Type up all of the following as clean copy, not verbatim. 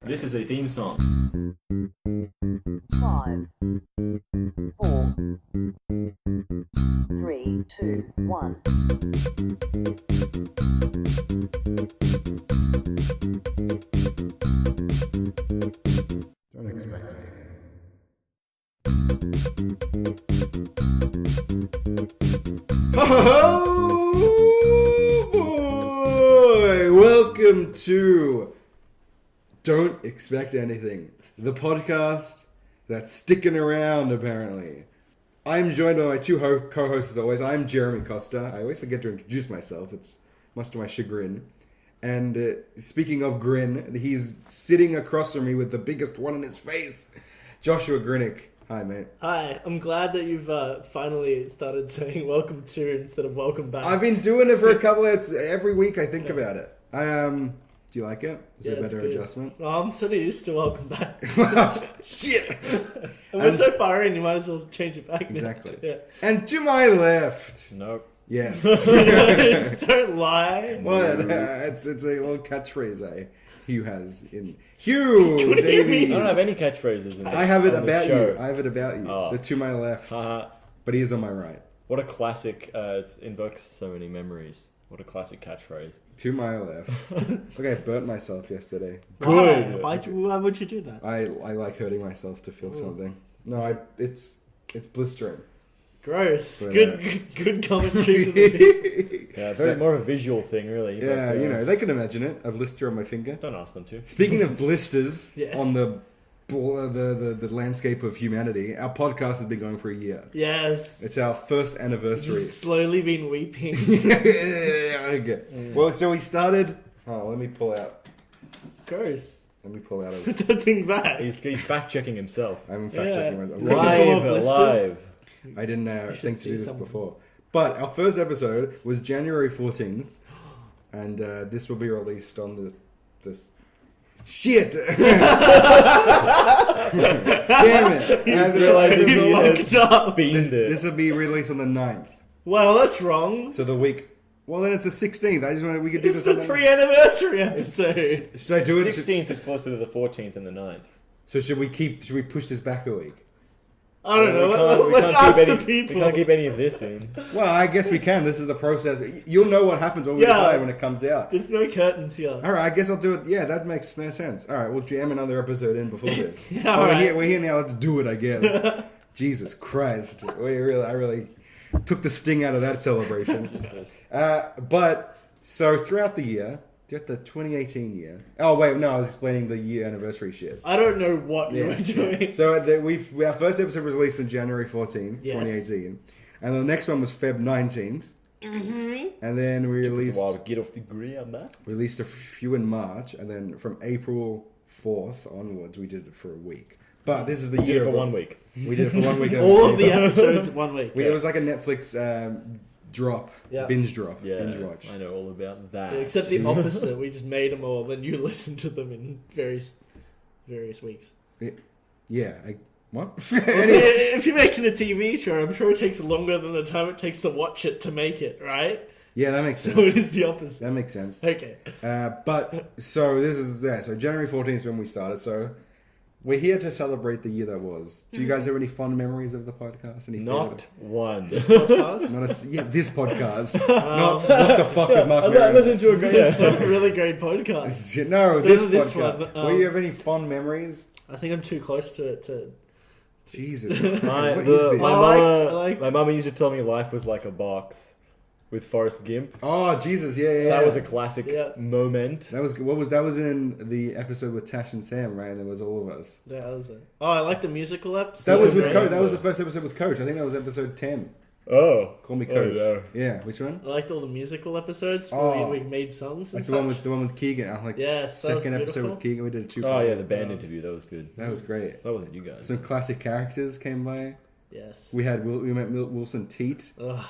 This is a theme song. 5, 4, 3, 2, 1. Don't expect anything. Oh boy! Welcome to Don't Expect Anything, the podcast that's sticking around apparently. I'm joined by my two co-hosts as always. I'm Jeremy Costa. I always forget to introduce myself. It's much to my chagrin. And speaking of grin, he's sitting across from me with the biggest one in his face, Joshua Grinnick. Hi, mate. Hi, I'm glad that you've finally started saying welcome to instead of welcome back. I've been doing it for a couple of... Every week I think about it. Do you like it? Is it a better adjustment? No, I'm sort of used to welcome back. Shit! And we're so far in, you might as well change it back now. Exactly. Yeah. And to my left... Nope. Yes. Don't lie. What? It's a little catchphrase Hugh has in... Hugh! What do you Davey! mean? I don't have any catchphrases in this. I have it on this about show. you. I have it about you. Oh. The to my left. But he is on my right. What a classic, it invokes so many memories. What a classic catchphrase. To my left. Okay, I burnt myself yesterday. Good. Why would you do that? I like hurting myself to feel something. No, it's blistering. Gross. But, Good commentary from the people. Yeah, very more of a visual thing, really. Yeah, but, you know, they can imagine it. A blister on my finger. Don't ask them to. Speaking of blisters Yes. on the landscape of humanity, our podcast has been going for a year. Yes. It's our first anniversary. Just slowly been weeping. Okay. Well, so we started... Oh, let me pull out... Gross. Let me pull out a... Put that thing back. He's fact-checking himself. I'm fact-checking myself. Looking for more blisters? Live. I didn't think to see do this someone. before. But our first episode was January 14th, and this will be released on this... Shit! Damn it! I just realised You he fucked has up. beamed it. This will be released on the 9th. Well, that's wrong. So the week... Well, then it's the 16th. I just wanted... We could do It's this the on pre-anniversary episode. Should I do it? 16th is closer to the 14th and the 9th. So should we push this back a week? I don't know. We Let's can't ask keep the any- people. We can't keep any of this in. Well, I guess we can. This is the process. You'll know what happens when we Yeah. decide when it comes out. There's no curtains here. All right, I guess I'll do it. Yeah, that makes sense. All right, we'll jam another episode in before this. Yeah, Oh, all right. we're here now. Let's do it, I guess. I really took the sting out of that celebration. But so throughout the year, throughout the 2018 year. Oh wait, no, I was explaining the year anniversary shit. I don't know what you were doing. So our first episode was released on January 14th, Yes. 2018, and the next one was Feb 19th. Mm-hmm. And then we It's a released while to get off the degree on that. a few in March, and then from April 4th onwards, we did it for a week. But this is the We did year it for of- 1 week. We did it for 1 week. All of the episodes 1 week. It was like a Netflix drop, Yeah. binge drop, Yeah, binge watch. I know all about that. Yeah, except the opposite. We just made them all, then you listened to them in various weeks. Yeah. What? Well, see, if you're making a TV show, I'm sure it takes longer than the time it takes to watch it to make it, right? Yeah, that makes So sense. it is the opposite. That makes sense. Okay. But so this is there. So January 14th is when we started. So we're here to celebrate the year that was. Do you guys have any fond memories of the podcast? Any Not favorite? one. Podcast? Not this podcast. Not what the fuck with Mark I Maron. listened to a great. It's a really great podcast. No, This this is podcast. this one, Do you have any fond memories? I think I'm too close to it to... Jesus, My, what is the, this? my, I mama, liked- my mama used to tell me life was like a box with Forrest Gimp. Oh Jesus, yeah. That was a classic Yeah. moment. That was in the episode with Tash and Sam, right? And there was all of us. Yeah, that was it. Oh, I like the musical episode. That was with great. Coach. That was the first episode with Coach. I think that was episode 10. Oh, Call me Coach. no. Yeah, which one? I liked all the musical episodes where Oh. we made songs and Like such. the one with Keegan. Like Yes, that was second episode beautiful. with Keegan. We did a 2. Oh yeah, the band interview. That was good. That was great. That wasn't you guys. Some classic characters came by. Yes. We met Wilson Teat. Ugh.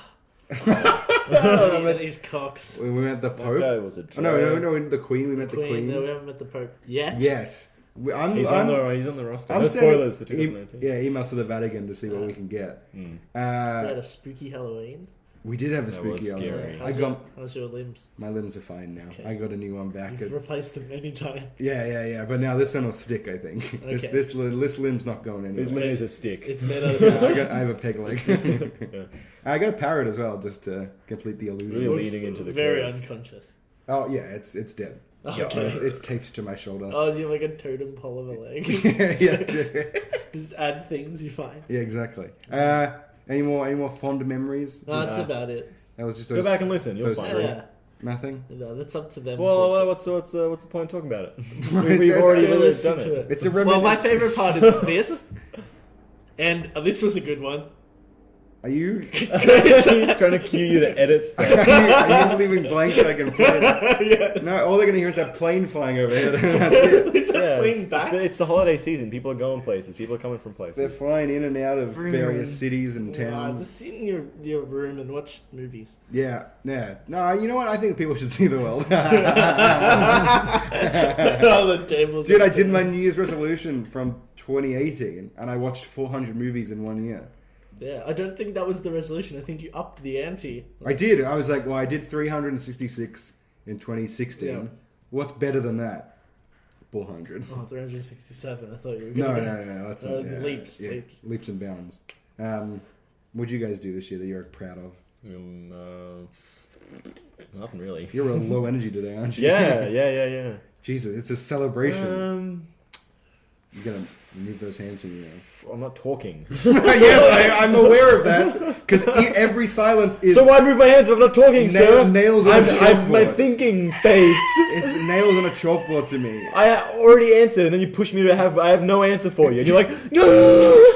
Remember These cocks. We met the That Pope. guy was a Oh, no, the Queen. We met the Queen. Queen. No, we haven't met the Pope yet. Yet. He's on the roster. I'm No sending spoilers for 2019. emails to the Vatican to see what we can get. We had a spooky Halloween. We did have a That was spooky scary. element. How's your limbs? My limbs are fine now. Okay. I got a new one back. You've replaced them many times. Yeah. But now this one will stick, I think. Okay. This limb's not going His anywhere. limb is a stick. It's made out of I have a peg leg. Yeah. I got a parrot as well, just to complete the illusion. Really leading into the very curve. unconscious. Oh yeah, it's dead. Okay. It's taped to my shoulder. Oh, you're like a totem pole of a leg. yeah, Just add things you find. yeah, exactly. Any more fond memories? No, that's Nah. about it. That was just Go back and listen. You'll those find three. it. Yeah. Nothing. No, that's up to them. Well, what's the point of talking about it? We've Just already go really listen done to it. It's a Well, my favorite part is this. And this was a good one. Are you? He's trying to cue you to edit stuff. are you leaving blank so I can play it? Yes. No, all they're gonna hear is that plane flying overhead. That's it. Is that Yeah, plane it's back? the holiday season. People are going places. People are coming from They're places. flying in and out of various cities and Wow, towns. just sit in your room and watch movies. Yeah. No, you know what? I think people should see the world. Oh, the tables. Dude, are I did my turning. New Year's resolution from 2018, and I watched 400 movies in 1 year. Yeah, I don't think that was the resolution. I think you upped the ante. I did. I was like, well, I did 366 in 2016. Yeah. What's better than that? 400. Oh, 367. I thought you were No, going no, that's not. Yeah, leaps, yeah, leaps. leaps and bounds. What'd you guys do this year that you're proud of? Nothing really. You're real low energy today, aren't you? Yeah. Jesus, it's a celebration. Um, You're gonna remove those hands from you now. I'm not talking. Yes, I'm aware of that because every silence is So why move my hands if I'm not talking, sir? nails on a I'm my chalkboard. thinking face. It's nails on a chalkboard to me. I already answered, and then you push me to I have no answer for you, and you're like, no,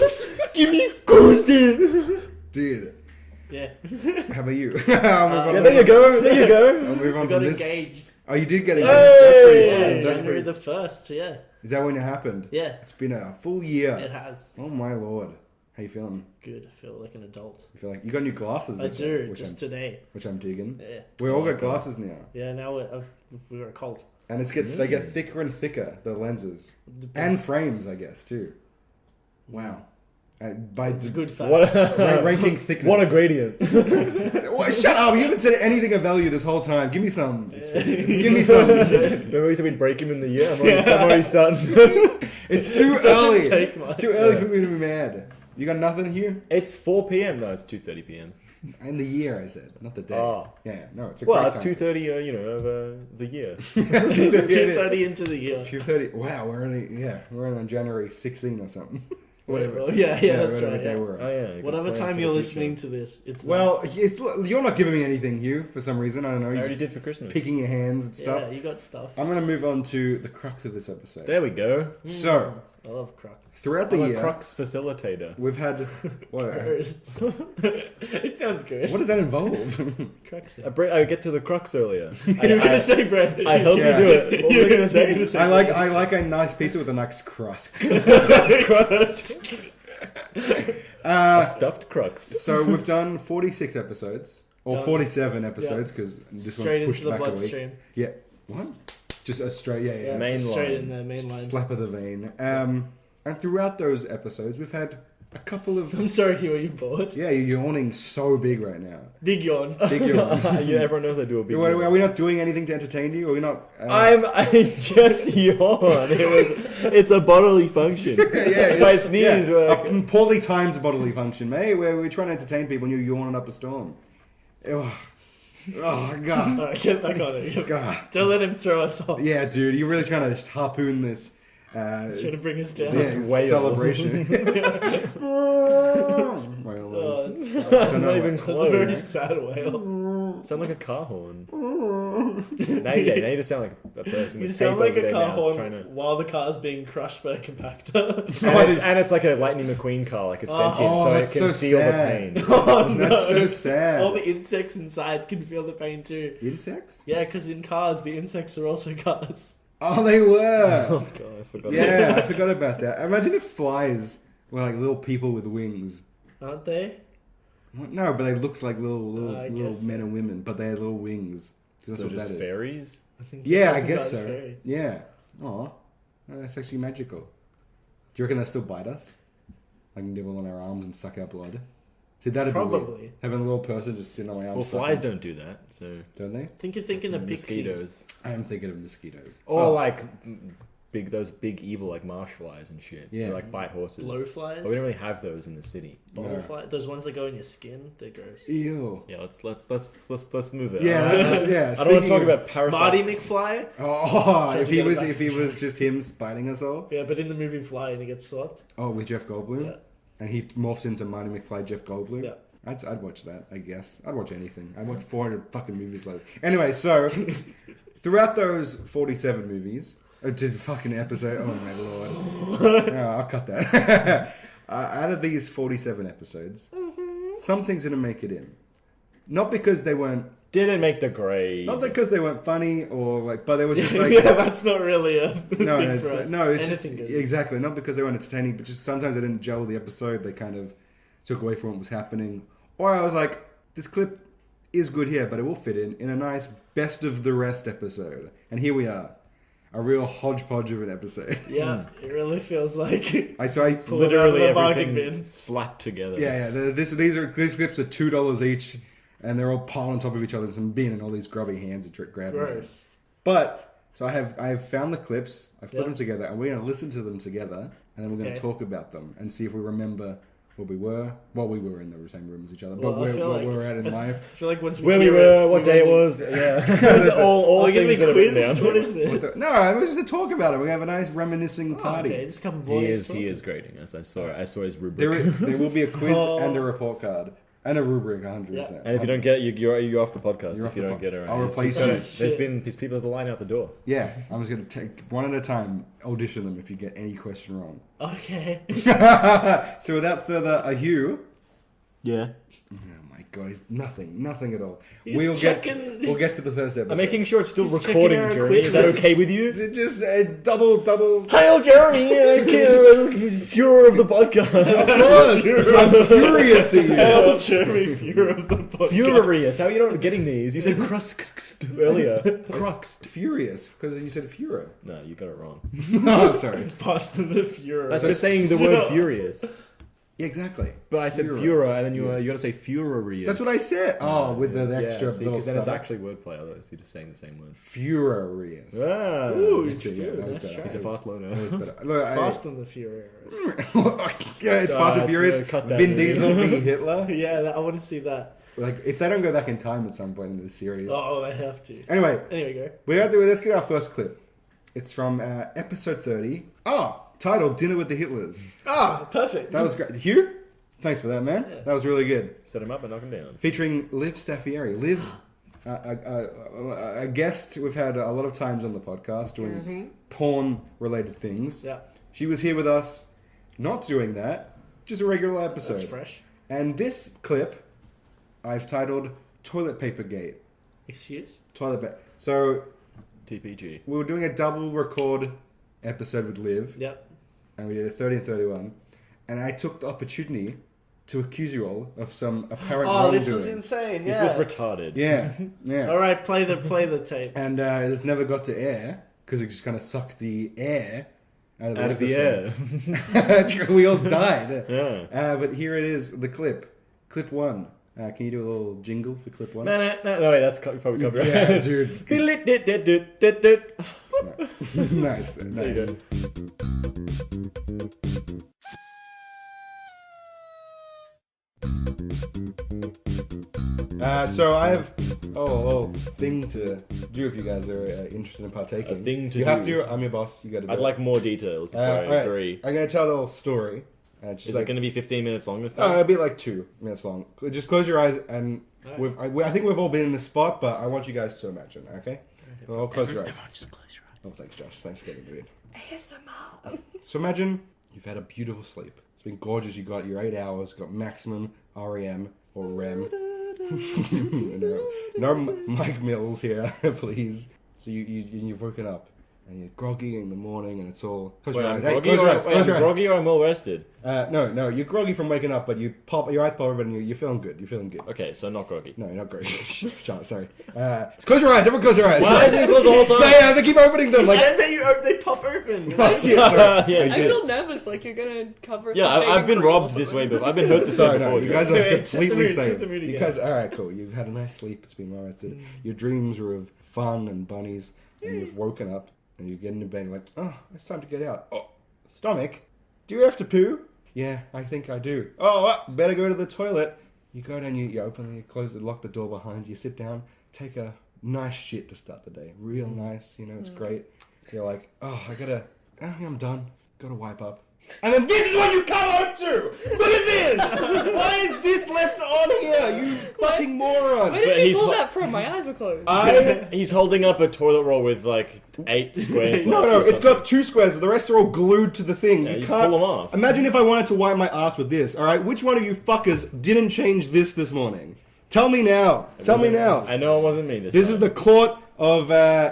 give me content. Dude, Yeah. how about you? I'll move on Yeah, there you go. There you go. I'll move on I got from this. engaged. Oh, you did get engaged. Hey! That's pretty Yeah, fun. That's January pretty... the 1st, yeah. Is that when it happened? Yeah, It's been a full year. it has. Oh my lord. How you feeling? Good, I feel like an adult. You feel like you got new glasses? I which do, which just today. which I'm digging. Yeah, We all got Okay. glasses now, yeah. Now we got a cult. and they get thicker and thicker. The lenses and frames, I guess, too. Wow. By It's good facts. What ranking thickness. what a gradient. What? Shut up! You haven't said anything of value this whole time. Give me some. Give me some. Remember we said we'd break him in the year? I'm already starting. It's too It doesn't early. take much. It's too early for me to be mad. You got nothing here? It's 4 p.m. No, it's 2:30 p.m. In the year, I said, not the day. Oh. Yeah, no, it's a Well, great it's time. 2:30. Of the year. 2:30 into the year. 2:30. Wow, we're on January 16 or something. Whatever. Well, yeah, that's whatever right. day Yeah. we're on. Oh yeah. you got Whatever plans time for you're the listening future. to this, it's Well, you're not giving me anything, Hugh, for some reason. I don't know. I You're already just did for Christmas. picking your hands and stuff. yeah, you got stuff. I'm going to move on to the crux of this episode. There we go. So, I love Croc. throughout the I'm a year, Crux facilitator. we've had... What It sounds gross. does that involve? Crocs? I get to the crux earlier. You were gonna say bread. I help Yeah. you do it. What was I gonna say? I like a nice pizza with a nice crust. Crust. Uh, Stuffed crux. so we've done 46 episodes. Or Done. 47 episodes, because this Straight one's pushed into the back a week. bloodstream. Yeah. What? Just a straight, yeah. Main straight line. in the main line. Slap of the vein. And throughout those episodes, we've had a couple of... I'm sorry, Hugh, are you bored? Yeah, you're yawning so big right now. Big yawn. Big yawn. Yeah, everyone knows I do a big. Are yawn. we not doing anything to entertain you? Are we not... I just yawn. It's a bodily function. If I sneeze, a poorly timed bodily function, mate. Where we're trying to entertain people and you're yawning up a storm. Oh, God. Alright, get back on it. God. Don't let him throw us off. Yeah, dude, you're really trying to harpoon this... He's trying to bring us down. this whale. celebration. Whale Oh, is- it's I don't not know even what- That's a very close. sad whale. Sound like a car horn. now you just sound like a person. You with sound tape like over a their car mouth horn trying to- while the car's being crushed by a compactor. And it's like a Lightning McQueen car, like it's sentient, Oh, so it that's can so feel sad. the pain. Oh, no. That's so sad. All the insects inside can feel the pain too. Insects? Yeah, because in cars, the insects are also cars. Oh, they were. Oh god, I forgot. Yeah, I forgot about that. Imagine if flies were like little people with wings. Aren't they? What? No, but they looked like little I little guess men and women, but they had little wings. 'Cause that's So what just that is. fairies. I think Yeah, you're I talking guess about so. fairy. Yeah. Oh, that's actually magical. Do you reckon they still bite us? Like nibble on our arms and suck our blood? See, that'd be Probably. weird. Having a little person just sitting on my arm. Well, sucking. flies don't do that, so... Don't they? I think you're thinking of pixies. Mosquitoes. I am thinking of mosquitoes. Or Oh, like those big evil like marsh flies and shit. Yeah. They, like bite horses. Blowflies. But we don't really have those in the city. Butterfly. Those ones that go in your skin. They're gross. Ew. Yeah, let's move it. Yeah, yeah. I don't want to talk speaking about parasites. Marty McFly. Oh, So if we he get it was back. if he was just him spiting us all. Yeah, but in the movie Fly, and he gets swapped. Oh, with Jeff Goldblum. Yeah. And he morphs into Marty McFly, Jeff Goldblum. Yeah. I'd watch that, I guess. I'd watch anything. I'd watch 400 fucking movies later. Anyway, so throughout those 47 movies, to fucking episode. Oh my lord. No, I'll cut that. Out of these 47 episodes, something's gonna make it in. Not because they weren't. Didn't make the grade. Not because they weren't funny or like, but they was just like. Yeah, that's not really a No, thing it's, for us. no, it's just, Anything goes. exactly not because they weren't entertaining, but just sometimes they didn't gel with the episode. They kind of took away from what was happening, or I was like, this clip is good here, but it will fit in a nice best of the rest episode. And here we are, a real hodgepodge of an episode. Yeah, it really feels like. Literally Pull it out of the bargain everything bin. slapped together. Yeah. These clips are $2 each, and they're all piled on top of each other. Some bin and all these grubby hands that grab them. Gross. But so I've found the clips. I've put Yeah. them together, and we're gonna listen to them together, and then we're gonna Okay. talk about them and see if we remember what we were. Well, we were in the same room as each other, Well, but I where, feel what like- we were at in I life. feel like once we Where we hear were, it, what we day it will be- was. Yeah. It's all Are we gonna things be that are written quizzed? down. What is this? No, it was just to talk about it. We're gonna have a nice reminiscing party. Okay, just a couple boys. He is grading us. I saw his rubric. There will be a quiz Oh. and a report card and a rubric, 100%. And if you don't get it, you're off the podcast. You're if off you the don't pod- get it right, I'll replace There's you. There's Shit. been these people at the line out the door. Yeah, I'm just gonna take one at a time. Audition them if you get any question wrong. Okay. So without further ado. Yeah. Oh my god, he's nothing at all. He's We'll checking- get to the first episode. I'm making sure it's still He's checking recording, our Jeremy. Is that equipment. okay with you? Is it just double? Hail, Jeremy! Furor of the podcast. I'm furious at you. Hell, Jeremy Fuhrer of the podcast. Furious. How are you not getting these? You said crust earlier. Crust. Furious because you said furo. No, you got it wrong. Oh, sorry. Boston the Fuhrer. That's just saying the word furious. Yeah, exactly. But I said Furor. furor, and then you Yes. got to say furious. That's what I said. Oh, with the extra see, little because then it's stuff. actually wordplay. Otherwise, you're just saying the same word. Furious. Ah, Ooh, That's he's it, yeah, good. that was Nice better. try. he's a fast loader. That was better. Look, Fast and the Fuhrer. yeah, it's Fast and it's, Furious. cut that Vin movie. Diesel v Hitler. Yeah, I want to see that. Like, if they don't go back in time at some point in the series. Oh, I have to. Anyway, Anyway, go. let's get our first clip. It's from episode 30. Titled Dinner with the Hitlers. Ah, perfect. That was great. Hugh, thanks for that, man. Yeah. That was really good. Set him up and knock him down. Featuring Liv Staffieri. Liv, a guest we've had a lot of times on the podcast doing porn-related things. Yeah, She was here with us, not doing that, just a regular episode. that's fresh. And this clip, I've titled Toilet Paper Gate. Excuse? Toilet paper. So TPG. we were doing a double record episode with Liv, Yep. and we did a 30 and 31. And I took the opportunity to accuse you all of some apparent Oh, wrongdoing. this was insane. This Yeah. was retarded. Yeah, yeah. All right, play the tape. And this never got to air because it just kind of sucked the air out Out of the episode. air. We all died. Yeah. But here it is, the clip. Clip 1. Can you do a little jingle for clip 1? No, wait, that's probably copyright. Yeah, dude. Nice. There you Nice. go. So I have a thing to do if you guys are interested in partaking. A thing to you have do. to. I'm your boss. You got to do I'd it. like more details before I alright. agree. I'm going to tell the whole story. Just Is like, it going to be 15 minutes long this Oh, time? it'll be like 2 minutes long. Just close your eyes, and I think we've all been in this spot, but I want you guys to imagine, okay? So all close your eyes. Just close your eyes. Oh, thanks, Josh. Thanks for getting me in. ASMR. So imagine you've had a beautiful sleep. It's been gorgeous. You got your 8 hours. Got maximum REM or REM. no Mike Mills here, please. So you've woken up, and you're groggy in the morning, and it's all. Close Wait, your I'm eyes. Hey, groggy, close your or, eyes. wait, Close I'm your eyes. groggy or I'm well rested? No, you're groggy from waking up, but your eyes pop open, and you're feeling good. You're feeling good. Okay, so not groggy. No, not groggy. Shut up, sorry. Close your eyes. Everyone, close your eyes. Why is it closed the whole time? They keep opening them. You Like, said that they pop open. oh, shit, sorry. Yeah, I dude. feel nervous, like you're gonna cover. Yeah, some I've been shaving cream or robbed this way something. before. I've been hurt this way Sorry, before. no, you guys are Wait, set the completely mood, set safe. the mood You again. guys, all right, cool. You've had a nice sleep. It's been well rested. Your dreams were of fun and bunnies, and you've woken up and you get into bed. And you're like, oh, it's time to get out. Oh, stomach. Do you have to poo? Yeah, I think I do. Oh, better go to the toilet. You go down. You open. You close it. Lock the door behind you. Sit down. Take a nice shit to start the day. Real nice. You know, it's great. You're like, oh, I'm done. Gotta wipe up. And then this is what you come home to! Look at this! Why is this left on here? You fucking moron! Where But did you he's pull ho- that from? My eyes were closed. He's holding up a toilet roll with like 8 squares. No, left or it's got something. 2 squares. The rest are all glued to the thing. Yeah, you you can't pull them off. Imagine if I wanted to wipe my ass with this. All right, which one of you fuckers didn't change this morning? Tell me now. Tell me now. I know it wasn't me this This time. is the court of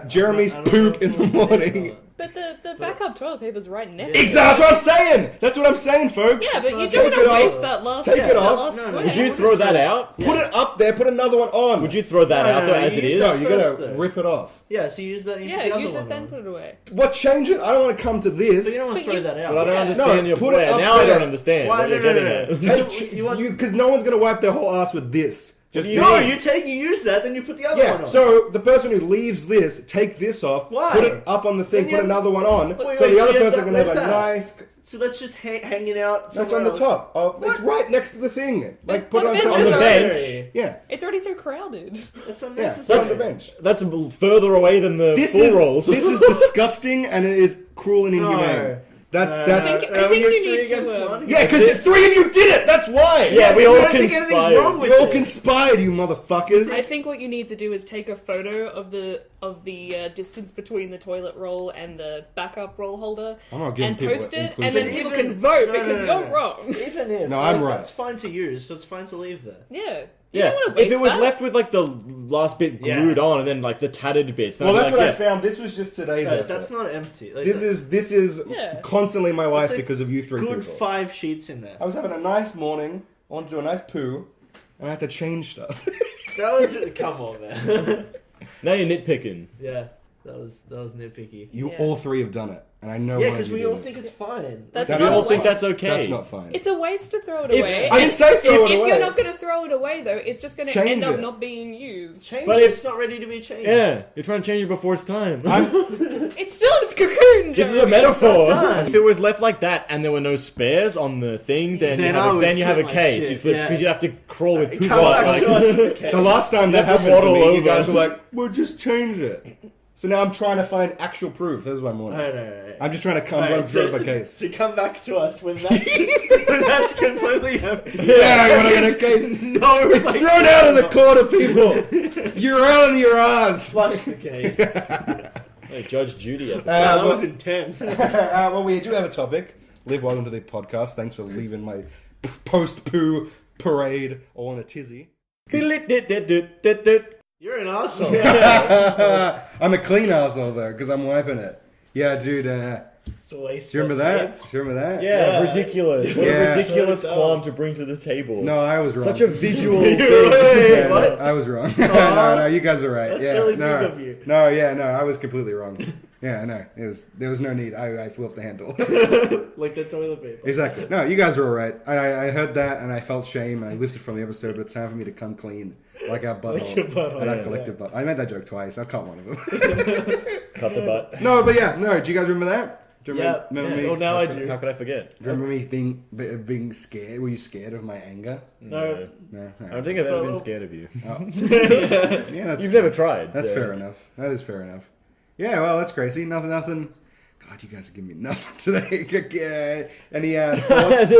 Jeremy's I don't poop know in if the I'll say morning. that. But the backup toilet paper's right next. Yeah. Exactly what I'm saying. That's what I'm saying, folks. Yeah, but you Take don't want it to off. waste that last. Take it that off. last No, no, square. Would you throw that out? Put it up there. Put another one on. Would you throw that No, out no, there as you it use is? No, that you gotta first, though. rip it off. Yeah, so you use that. You put the Yeah, other use one it then on. put it away. What, change it? I don't want to come to this. But you don't want But to throw you- that out. But I don't Yeah. understand No, your put it point. up Now I there. don't understand Why? what you're No, no, getting no, at. no. Take, You want- because no one's gonna wipe their whole ass with this. Just do you No, mean? you use that, then you put the other one yeah. on. So the person who leaves this, take this off, Why? put it up on the thing, Then you put have- another one on, Wait, so wait, the so other you have person that- can have a where's that? nice. So that's just hanging out. That's somewhere on the else. top. Oh, it's right next to the thing. Like put it but on it's top on of the the bench. Unnecessary. Yeah, It's already so crowded. It's yeah. unnecessary. It's on the bench. That's further away than the This full is rolls. this is disgusting and it is cruel and inhumane. No. That's I think we you have need 3 to, against 1. yeah, because 3 of you did it. That's why. Yeah, we I all don't think anything's conspired. wrong with You all it. conspired, you motherfuckers. I think what you need to do is take a photo of the distance between the toilet roll and the backup roll holder I'm not giving and people post it, and inclusive. then But people even- can vote no, because no, no, you're no. wrong. Even if No, I'm right. That's fine to use, so it's fine to leave there. Yeah. You Yeah, don't want to waste if it was that. left with like the last bit Yeah. glued on and then like the tattered bits. then Well, I'd that's be what I like, found. This was just today's No, effort. that's not empty. Like, This is Yeah. constantly my life It's a because of you 3 good people. 5 sheets in there. I was having a nice morning. I wanted to do a nice poo, and I had to change stuff. That was come on, man. Now you're nitpicking. Yeah, that was nitpicky. You Yeah. all 3 have done it, and I know. Yeah, one of because you we all didn't. think it's fine. That's That's We not all not think fine. that's okay. That's not fine. It's a waste to throw it If- away. I didn't say throw it if away. you're not going to throw it away, though, it's just going to Change end up it. not being used. Change But it. if- It's not ready to be changed. Yeah, you're trying to change it before it's time. It's still its cocoon. This is a Jeremy. metaphor. It's not done. If it was left like that and there were no spares on the thing, then, Then you I have, would then you have a flip my case. shit, You flip yeah. because you have to crawl with poop Come on, back like- to us with the case. The last time that You have to happened to waddle me, you over. guys were like, "Well, just change it." So now I'm trying to find actual proof. That's what I'm on. No. I'm just trying to come Alright, run through the case. To come back to us when that's when that's completely empty. Yeah, when I get a case. No, It's thrown out in the corner, people. You're out in your ass. Flush the case. Hey, Judge Judy episode. Wow, that well- was intense. Well, we do have a topic. Liv, welcome to the podcast. Thanks for leaving my post-poo parade all in a tizzy. You're an asshole. I'm a clean asshole, though, because I'm wiping it. Yeah, dude. Do you remember that? Do you remember that? Yeah, Yeah. ridiculous. What Yeah. a ridiculous So dumb. qualm to bring to the table. No, I was wrong. Such a visual Wait, thing. Yeah, what? I was wrong. no, you guys are right. That's yeah, really no, big of you. No, yeah, no, I was completely wrong. Yeah, no, there was no need. I flew off the handle. Like the toilet paper. Exactly. No, you guys were all right. I heard that and I felt shame and I lifted from the episode, but it's time for me to come clean. Like our buttholes. your butthole, and our yeah, collective butt. I made that joke twice. I'll cut one of them. Cut the butt. No, but yeah, no. Do you guys remember that? Do you Yeah. remember me? Well, now I How do. could I forget? Do you remember me being scared? Were you scared of my anger? No. No. I don't think I've ever Well- been scared of you. Oh. Yeah, that's You've never tried. That's so- fair enough. That is fair enough. Yeah, well, that's crazy. Nothing. God, you guys are giving me nothing today. Any thoughts?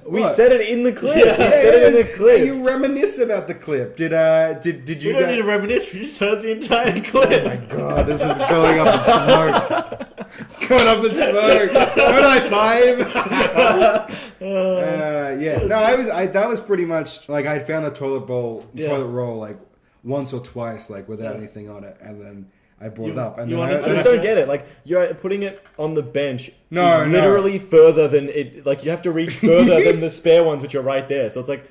We What? said it in the clip. Yeah. We said it in the clip. You reminisce about the clip. Did you We don't guys? need to reminisce. We just heard the entire clip. God, this is going up in smoke. It's going up in smoke. Don't I five? Yeah. No, that was pretty much like I found the toilet roll like once or twice, like without anything on it, and then I brought it up. And you then wanted I just don't get it. Like, you're putting it on the bench No, is no. literally further than it. Like, you have to reach further than the spare ones, which are right there. So it's like,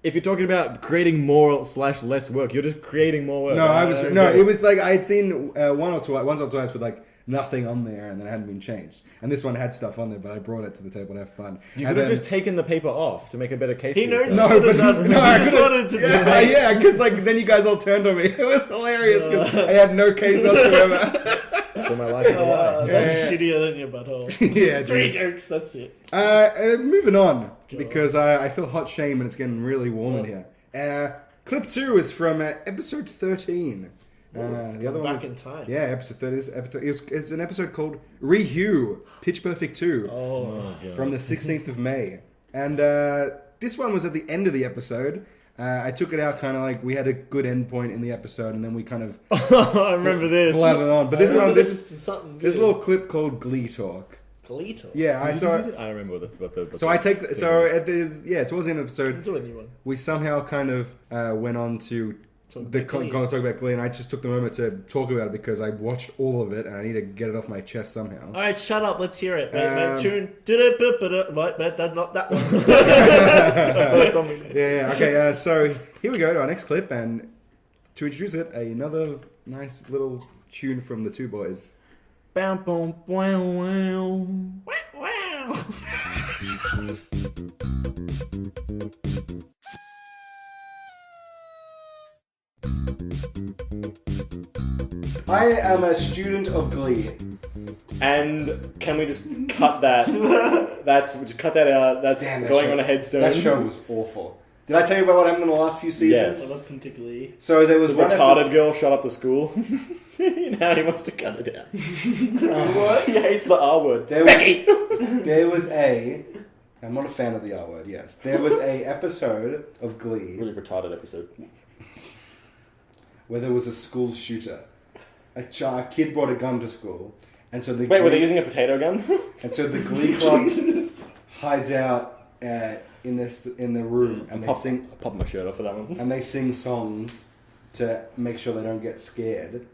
if you're talking about creating more/less work, you're just creating more work. No, I don't get it was like I had seen once or twice with like nothing on there, and then it hadn't been changed. And this one had stuff on there, but I brought it to the table to have fun. You And could have then- just taken the paper off to make a better case. He for knows yourself. No, but I just could've- wanted to do yeah, that. yeah, because like then you guys all turned on me. It was hilarious because I had no case whatsoever. So my life is a lie. That's Yeah. shittier than your butthole. Yeah, 3 dude. jokes, that's it. Moving on Go because I feel hot shame and it's getting really warm in here. Clip 2 is from episode 13. The other one Back was, in time. yeah, episode 30. It's an episode called Rehue Pitch Perfect 2 Oh. God. from the 16th of May. And this one was at the end of the episode. I took it out kind of like we had a good end point in the episode, and then we kind of I remember this. blathered on. But this one, this is something good. this little clip called Glee Talk. Glee Talk. Yeah, I saw. I don't remember what the So I take so at this towards the end of the episode Do a new one. we somehow kind of went on to Talk the about Glee. talk about Glee, and I just took the moment to talk about it because I watched all of it and I need to get it off my chest somehow. All right, shut up. Let's hear it. Um, Tune. Right, that's not that one. Yeah. Okay. So here we go to our next clip, and to introduce it, another nice little tune from the Two Boys. Bam, boom, wow, wow. Wow. I am a student of Glee. And can we just cut that? Just cut that out. That's Damn, that going show- on a headstone. That show was awful. Did I tell you about what happened in the last few seasons? Yes. I love particularly. So there was The one retarded girl shot up the school. Now he wants to cut it out. What? He hates the R word. There was, there was a. I'm not a fan of the R word. Yes, there was a episode of Glee Really retarded episode. where there was a school shooter. A kid brought a gun to school, and so the Wait, were they Glee- using a potato gun? and so the Glee club hides out in the room, and they sing I popped my shirt off for that one. and they sing songs to make sure they don't get scared.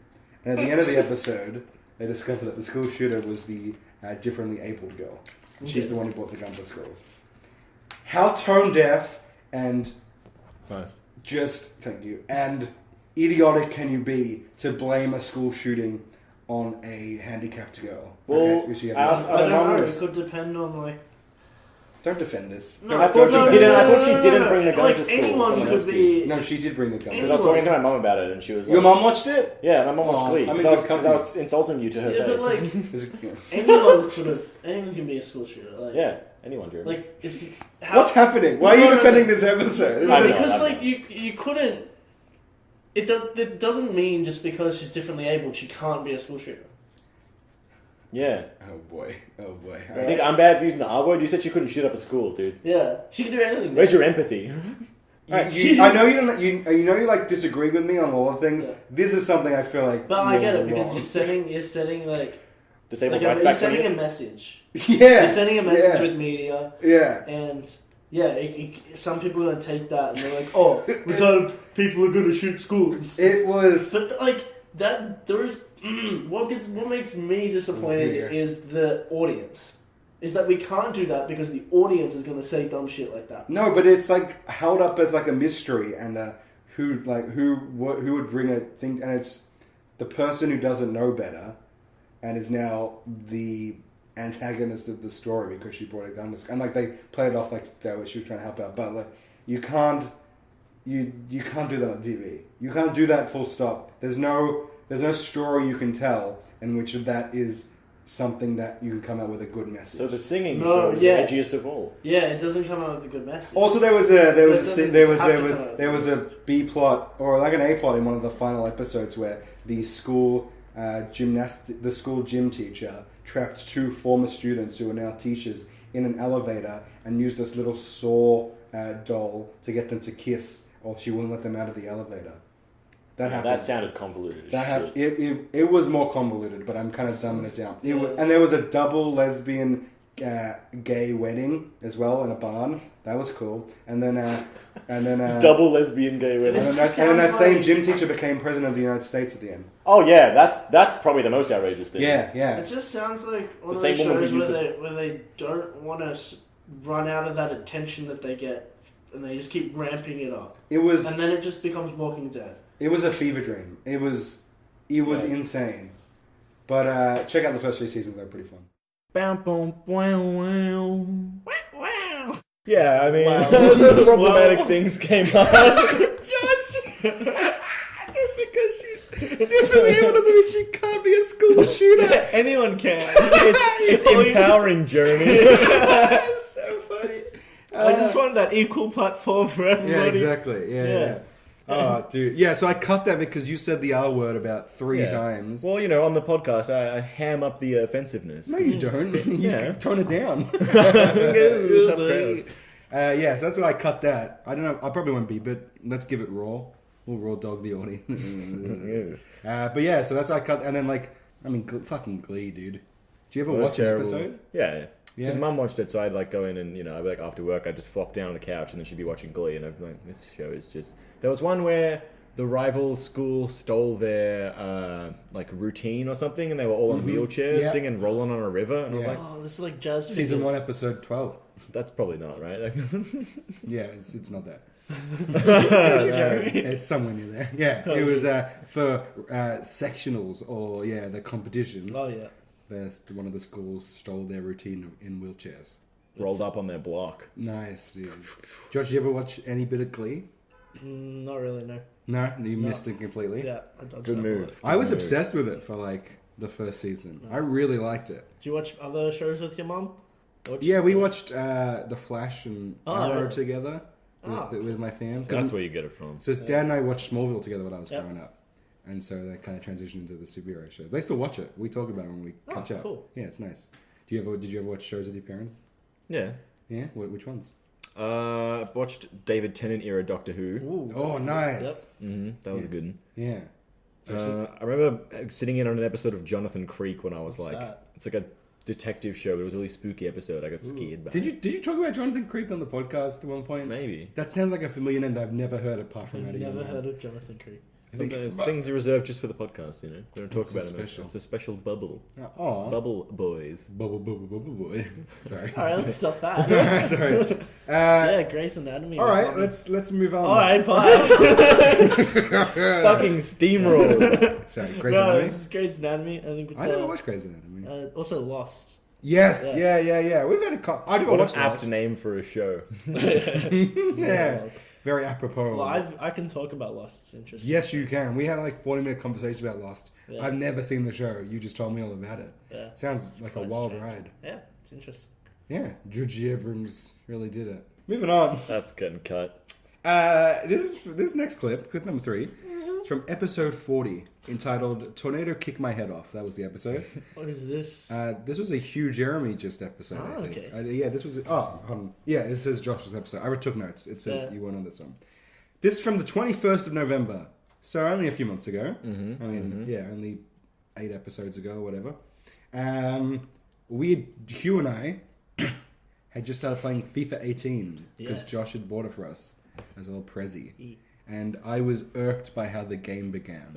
And at the end of the episode, they discover that the school shooter was the differently abled girl. She's the one who brought the gun to school. How tone deaf and Nice. just, thank you, and idiotic can you be to blame a school shooting on a handicapped girl? Well, Okay, she had I no- asked- I don't know. was- It could depend on like. Don't defend this. No, I thought Don't she defend didn't. I this. thought she didn't bring the gun like to school. anyone Someone could else did. be. No, she did bring the gun. Because I was talking to my mum about it, and she was like, Your mum watched it? "Yeah, my mum watched Oh, Glee." I'm in Because good I was insulting you to her Yeah, face. but like Is it- yeah. anyone can be a school shooter. Like, yeah, anyone, Jeremy. Like it's how, What's happening? Why are you No, no, defending no. this episode? This I is know. like- because like you couldn't. It doesn't mean just because she's differently abled she can't be a school shooter. yeah. Oh boy. I think I'm bad for using the R word. You said she couldn't shoot up a school, dude. Yeah, she can do anything. Where's your empathy? I know you don't. You know you like disagree with me on a lot of things. Yeah. This is something I feel like. But I get it you're because wrong. you're setting like Disabled you're rights back sending a 20 years? message. Yeah. You're sending a message yeah, with media, Yeah. and yeah, some people are gonna take that and they're like, oh, retarded people are gonna shoot schools. It was. But like that, there is what makes me disappointed Yeah. is the audience. Is that we can't do that because the audience is going to say dumb shit like that. No, but it's like held up as like a mystery, and who would bring a thing, and it's the person who doesn't know better, and is now the antagonist of the story because she brought a gun to school. And like they played it off like she was trying to help out, but like you can't do that on TV. You can't do that full stop. There's no story you can tell in which that is something that you can come out with a good message. So the singing No, show is yeah. the edgiest of all. Yeah, it doesn't come out with a good message. Also, there was a B plot or like an A plot in one of the final episodes where the school gym teacher trapped two former students who are now teachers in an elevator and used this little saw doll to get them to kiss, or she wouldn't let them out of the elevator. That happened. That sounded convoluted as shit. It was more convoluted, but I'm kind of dumbing it down. And there was a double lesbian gay wedding as well in a barn. That was cool. And then Double lesbian gay wedding. and then that same gym teacher became president of the United States at the end. Oh yeah, that's probably the most outrageous thing. Yeah. It just sounds like one of The those same woman shows who used where they don't want to run out of that attention that they get, and they just keep ramping it up. It was And then it just becomes Walking Dead. It was a fever dream. It was insane. But check out the first 3 seasons; they're pretty fun. Yeah, I mean, Wow. some problematic things came up. Just because she's differently able doesn't mean she can't be a school shooter. Anyone can. It's empowering, Jeremy. That's so funny. I just want that equal platform for everybody. Yeah, exactly. Yeah. Oh, dude. Yeah, so I cut that because you said the R word about 3 times. Well, on the podcast, I ham up the offensiveness. No, you don't. You Yeah. tone it down. Tough crowd. Yeah, so that's why I cut that. I don't know. I probably won't be, but let's give it raw. We'll raw dog the audience. But yeah, so that's why I cut. And then, fucking Glee, dude. Do you ever watch an episode? Yeah. Yeah. Because Mum watched it, so I'd go in and I'd be after work, I'd just flop down on the couch and then she'd be watching Glee, and I'd be like, this show is just. There was one where the rival school stole their routine or something, and they were all on wheelchairs singing "Rolling on a River," and I was like, Oh, this is like jazz Season figures. 1, episode 12. that's probably not right. Yeah, it's not that. Jeremy? It's somewhere near there. Yeah, it was for sectionals or the competition. Oh, yeah. One of the schools stole their routine in wheelchairs. Rolled up on their block. Nice, dude. Josh, you ever watch any bit of Glee? Not really, no. No, you missed it completely. Yeah, I dodged Good that move. bullet. I was obsessed with it for the first season. I really liked it. Did you watch other shows with your mum? Yeah, we watched The Flash and Arrow really? together Oh. with my fam. That's where you get it from. So Dad and I watched Smallville together when I was Yep. growing up. And so that kind of transitioned into the superhero shows. They still watch it. We talk about it when we catch up. Cool. Yeah, it's nice. Did you ever watch shows with your parents? Yeah. Yeah? Which ones? Watched David Tennant era Doctor Who. Ooh, Oh, nice. That was a good one. Yeah. I remember sitting in on an episode of Jonathan Creek when I was that? it's like a detective show, but it was a really spooky episode. I got scared by Did it. you talk about Jonathan Creek on the podcast at one point? Maybe. That sounds like a familiar name that I've never heard apart from I've that. never heard of Jonathan Creek. I think Sometimes things are reserved just for the podcast, We don't talk It's about a it. special. It's a special bubble. Oh, Bubble boys. bubble boy. Sorry. All right, let's stop that. Sorry. Yeah, Grey's Anatomy. All right, let's move on. All right, bye. Fucking steamroll. Sorry, Grey's No, Anatomy. this is Grey's Anatomy. I think it's, I never watched Grey's Anatomy. also Lost. Yes, yeah. We've had a I never What watched an apt Lost. name for a show. Yeah, Lost. very apropos. Well, I can talk about Lost. It's interesting. Yes, you can. We had 40-minute conversation about Lost. Yeah. I've never seen the show. You just told me all about it. Yeah. Sounds It's like a quite wild strange. ride. Yeah, it's interesting. Yeah, J.J. Abrams really did it. Moving on. That's getting cut. This next clip number 3, is from episode 40, entitled "Tornado Kick My Head Off." That was the episode. What is this? This was a Hugh Jeremy just episode. Ah, I think. okay. Yeah, this was. Yeah, this says Josh's episode. I took notes. It says Yeah. you weren't on this one. This is from the 21st of November, so only a few months ago. Mm-hmm. I mean, yeah, only 8 episodes ago or whatever. Hugh and I had just started playing FIFA 18 because Yes. Josh had bought it for us as a little prezi. And I was irked by how the game began.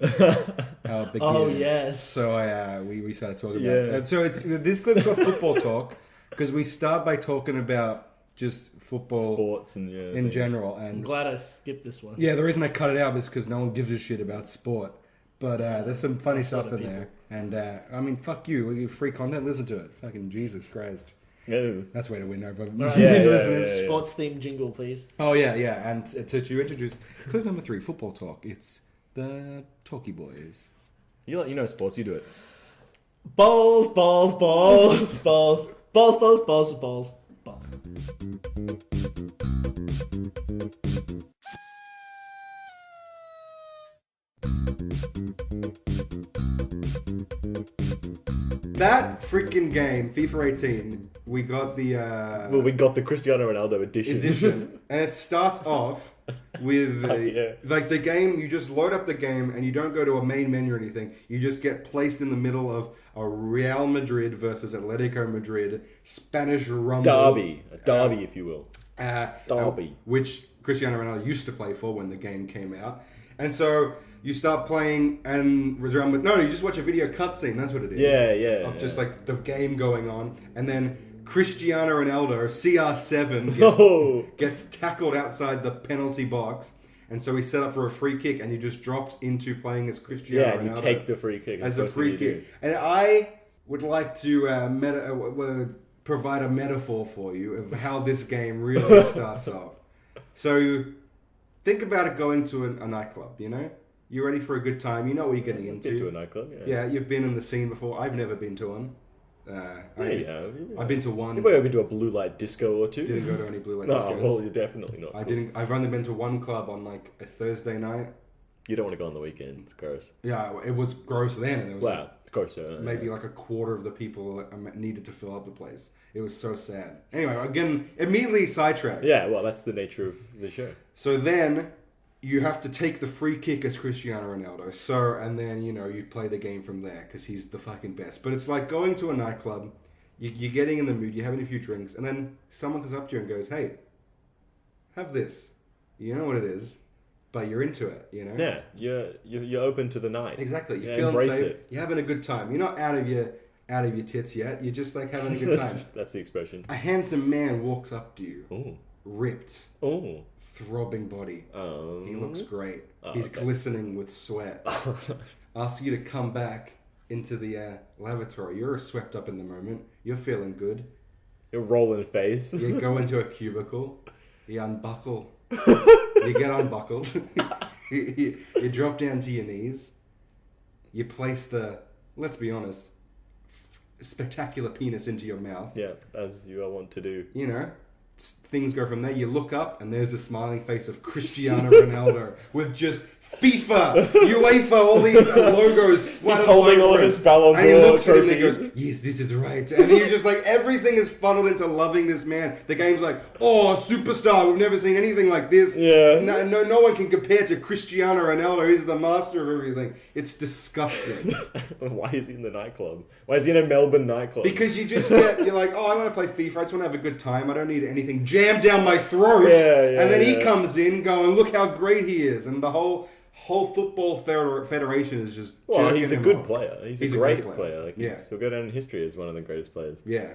How it begins. Oh, yes. So we started talking about Yeah. it. And so this clip's got football talk because we start by talking about just football Sports and in general. I'm And glad I skipped this one. yeah, the reason I cut it out is because no one gives a shit about sport. But there's some funny That's stuff other in there. And I mean, fuck you. We give free content. Listen to it. Fucking Jesus Christ. No. That's way to win over All right, Yeah, listeners. yeah. Sports themed jingle, please. Oh, yeah. And to introduce clip number 3, football talk, it's the Talkie Boys. You know sports, you do it. Balls, balls, balls, balls, balls, balls, balls, balls, balls. That freaking game, FIFA 18, we got the Well, we got the Cristiano Ronaldo edition. edition, and it starts off with Yeah. like the game. You just load up the game and you don't go to a main menu or anything. You just get placed in the middle of a Real Madrid versus Atletico Madrid Spanish rumble Derby. A derby, if you will. Derby. Which Cristiano Ronaldo used to play for when the game came out. And so you start playing and you just watch a video cutscene. That's what it is. Yeah. Of just like the game going on, and then Cristiano Ronaldo, CR7, gets tackled outside the penalty box, and so he's set up for a free kick, and you just dropped into playing as Cristiano Ronaldo. And you take the free kick as a free kick. And I would like to provide a metaphor for you of how this game really starts off. So think about it going to a nightclub, you know? You're ready for a good time. You know what you're getting into. Been to a nightclub, Yeah, you've been in the scene before. I've never been to one. I've been to one. You've been to a blue light disco or two. Didn't go to any blue light No, discos. well, you're definitely not. I didn't. I've only been to one club on like a Thursday night. You don't want to go on the weekend. It's gross. Yeah, it was gross then, and it was Wow, it's gross. maybe like a quarter of the people needed to fill up the place. It was so sad. Anyway, again, immediately sidetracked. Yeah, well, that's the nature of the show. So then you have to take the free kick as Cristiano Ronaldo. So, and then, you know, you play the game from there because he's the fucking best. But it's like going to a nightclub, you're getting in the mood, you're having a few drinks, and then someone comes up to you and goes, hey, have this. You know what it is, but you're into it, you know? Yeah, you're open to the night. Exactly. You're Yeah, feeling embrace safe. it. You're having a good time. You're not out of your tits yet. You're just like having a good time. That's the expression. A handsome man walks up to you. Ooh. Ripped. Ooh. Throbbing body. He looks great. He's okay. glistening with sweat. Asks you to come back into the lavatory. You're swept up in the moment. You're feeling good. You're rolling face. You go into a cubicle. You unbuckle. You get unbuckled. you drop down to your knees. You place the, let's be honest, spectacular penis into your mouth. Yeah, as you want to do. You know, things go from there. You look up and there's the smiling face of Cristiano Ronaldo with just FIFA, UEFA, all these logos splattered He's holding all of his Ballon And he d'Or looks at him and he trophies. goes, yes, this is right. And you're just like, everything is funneled into loving this man. The game's like, oh, superstar. We've never seen anything like this. Yeah. No one can compare to Cristiano Ronaldo. He's the master of everything. It's disgusting. Why is he in the nightclub? Why is he in a Melbourne nightclub? Because you're like, oh, I want to play FIFA. I just want to have a good time. I don't need anything jammed down my throat. Yeah, and then he yeah. comes in going, look how great he is. And the whole football federation is just Well, he's a jerking him good off. player. He's a great great player. player. Like, Yeah. he'll go down in history as one of the greatest players. Yeah,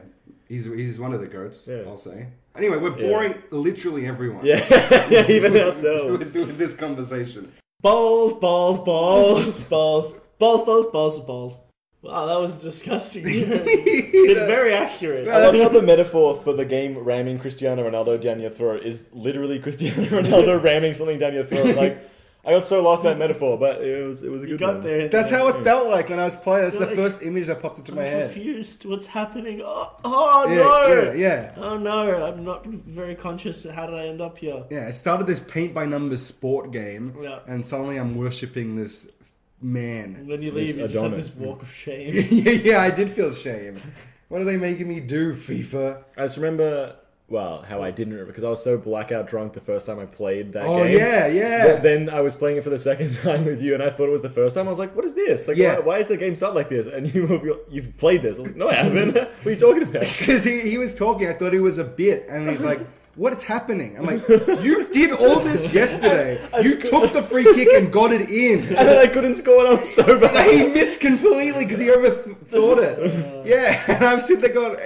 he's one of the goats, Yeah. I'll say. Anyway, we're boring literally everyone. Yeah, even ourselves. with this conversation. Balls. Wow, that was disgusting. It's very accurate. I love how the metaphor for the game ramming Cristiano Ronaldo down your throat is literally Cristiano Ronaldo ramming something down your throat. Like, I got so lost in that metaphor, but it was a good You got one. there. That's how it felt like when I was playing. That's the Like, first image that popped into my head. Confused. What's happening? Oh no! Yeah. Oh no! I'm not very conscious. How did I end up here? Yeah, I started this paint by numbers sport game, Yeah. and suddenly I'm worshipping this man. When you leave, you just have Adonis. this walk of shame. Yeah, I did feel shame. What are they making me do, FIFA? I just remember, well, how I didn't remember, because I was so blackout drunk the first time I played that Oh, game. yeah. But then I was playing it for the second time with you, and I thought it was the first time. I was like, what is this? Like, Yeah. why is the game start like this? And you've played this. I was like, no, I haven't. What are you talking about? Because he was talking, I thought he was a bit, and he's like, what is happening? I'm like, you did all this yesterday. You took the free kick and got it in. And then I couldn't score, and I was so bad. And he missed completely because he overthought it. Yeah, and I'm sitting there going,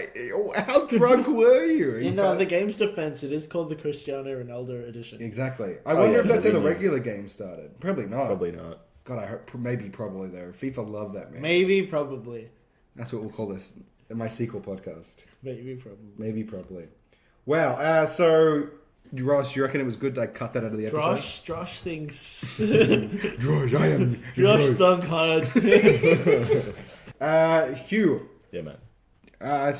how drunk were you? You know, in the game's defense, it is called the Cristiano Ronaldo edition. Exactly. I wonder yeah, if that's how the probably. regular game started. Probably not. Probably not. God, I hope, probably though. FIFA loved that, man. Maybe, probably. That's what we'll call this, my sequel podcast. Maybe, probably. Maybe, probably. Well, so, Ross, you reckon it was good to cut that out of the episode? Josh thinks. Josh, I am. Josh thunk hard. Hugh. Yeah, man. I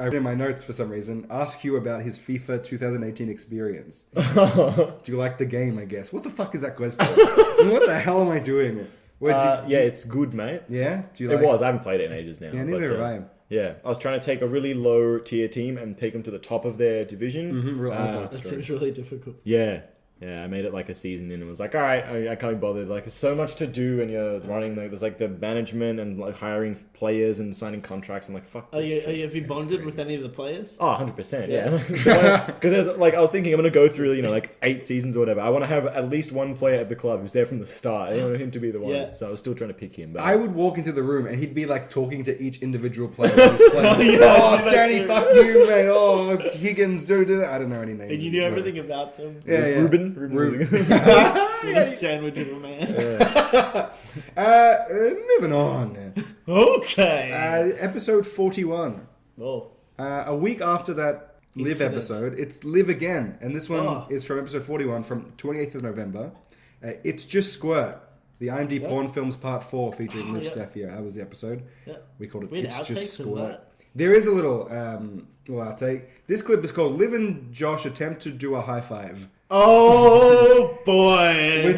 read in my notes for some reason. Ask Hugh about his FIFA 2018 experience. Do you like the game, I guess? What the fuck is that question? What the hell am I doing? Yeah, it's good, mate. Yeah? Do you It like was. I haven't played it in ages now. Yeah, neither but, have I. Yeah, I was trying to take a really low tier team and take them to the top of their division. Real underdog That story. seems really difficult. Yeah, Yeah, I made it like a season in and was like, all right, I can't be bothered. Like, there's so much to do and you're running, like, there's like the management and like hiring players and signing contracts and like, fuck this shit. Have you bonded with any of the players? Oh, 100%, yeah. Because there's like, I was thinking I'm going to go through, you know, like 8 seasons or whatever. I want to have at least one player at the club who's there from the start. I want him to be the one. Yeah. So I was still trying to pick him. But I would walk into the room and he'd be like talking to each individual player who's playing. Yes, Oh, Danny, fuck you, mate. Oh, Movens, I don't know any names. And you knew everything about them. Yeah, yeah. Ruben. You're a sandwich of a man. Moving on. Okay. Episode 41. Oh. A week after that Live Incident. episode, it's Live Again. And this one Oh. is from episode 41 from 28th of November. It's Just Squirt. The IMD What? Porn Films Part 4 featuring Liv yeah. Steph. That was the episode. Yeah. We called it We had It's outtakes Just of Squirt. that. There is a little outtake. This clip is called Liv and Josh Attempt to Do a High Five. Oh boy!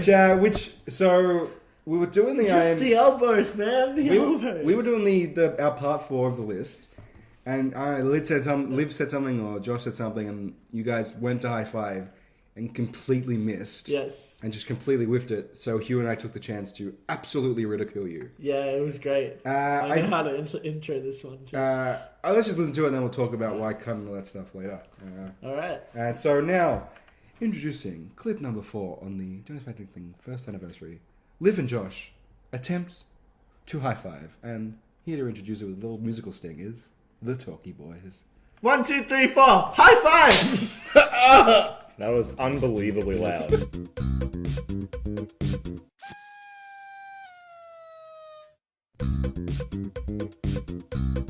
So we were doing the Just the elbows, man. The elbows. we were doing our part 4 of the list, and Liv said something or Josh said something, and you guys went to high five and completely missed. Yes. And just completely whiffed it. So Hugh and I took the chance to absolutely ridicule you. Yeah, it was great. I know how to intro this one too. Let's just listen to it, and then we'll talk about why cut and all that stuff later. All right. And so now, introducing clip number 4 on the Don't Expect Anything first anniversary. Liv and Josh attempt to high five, and here to introduce it with a little musical sting is the Talkie Boys. 1, 2, 3, 4. High five! That was unbelievably loud.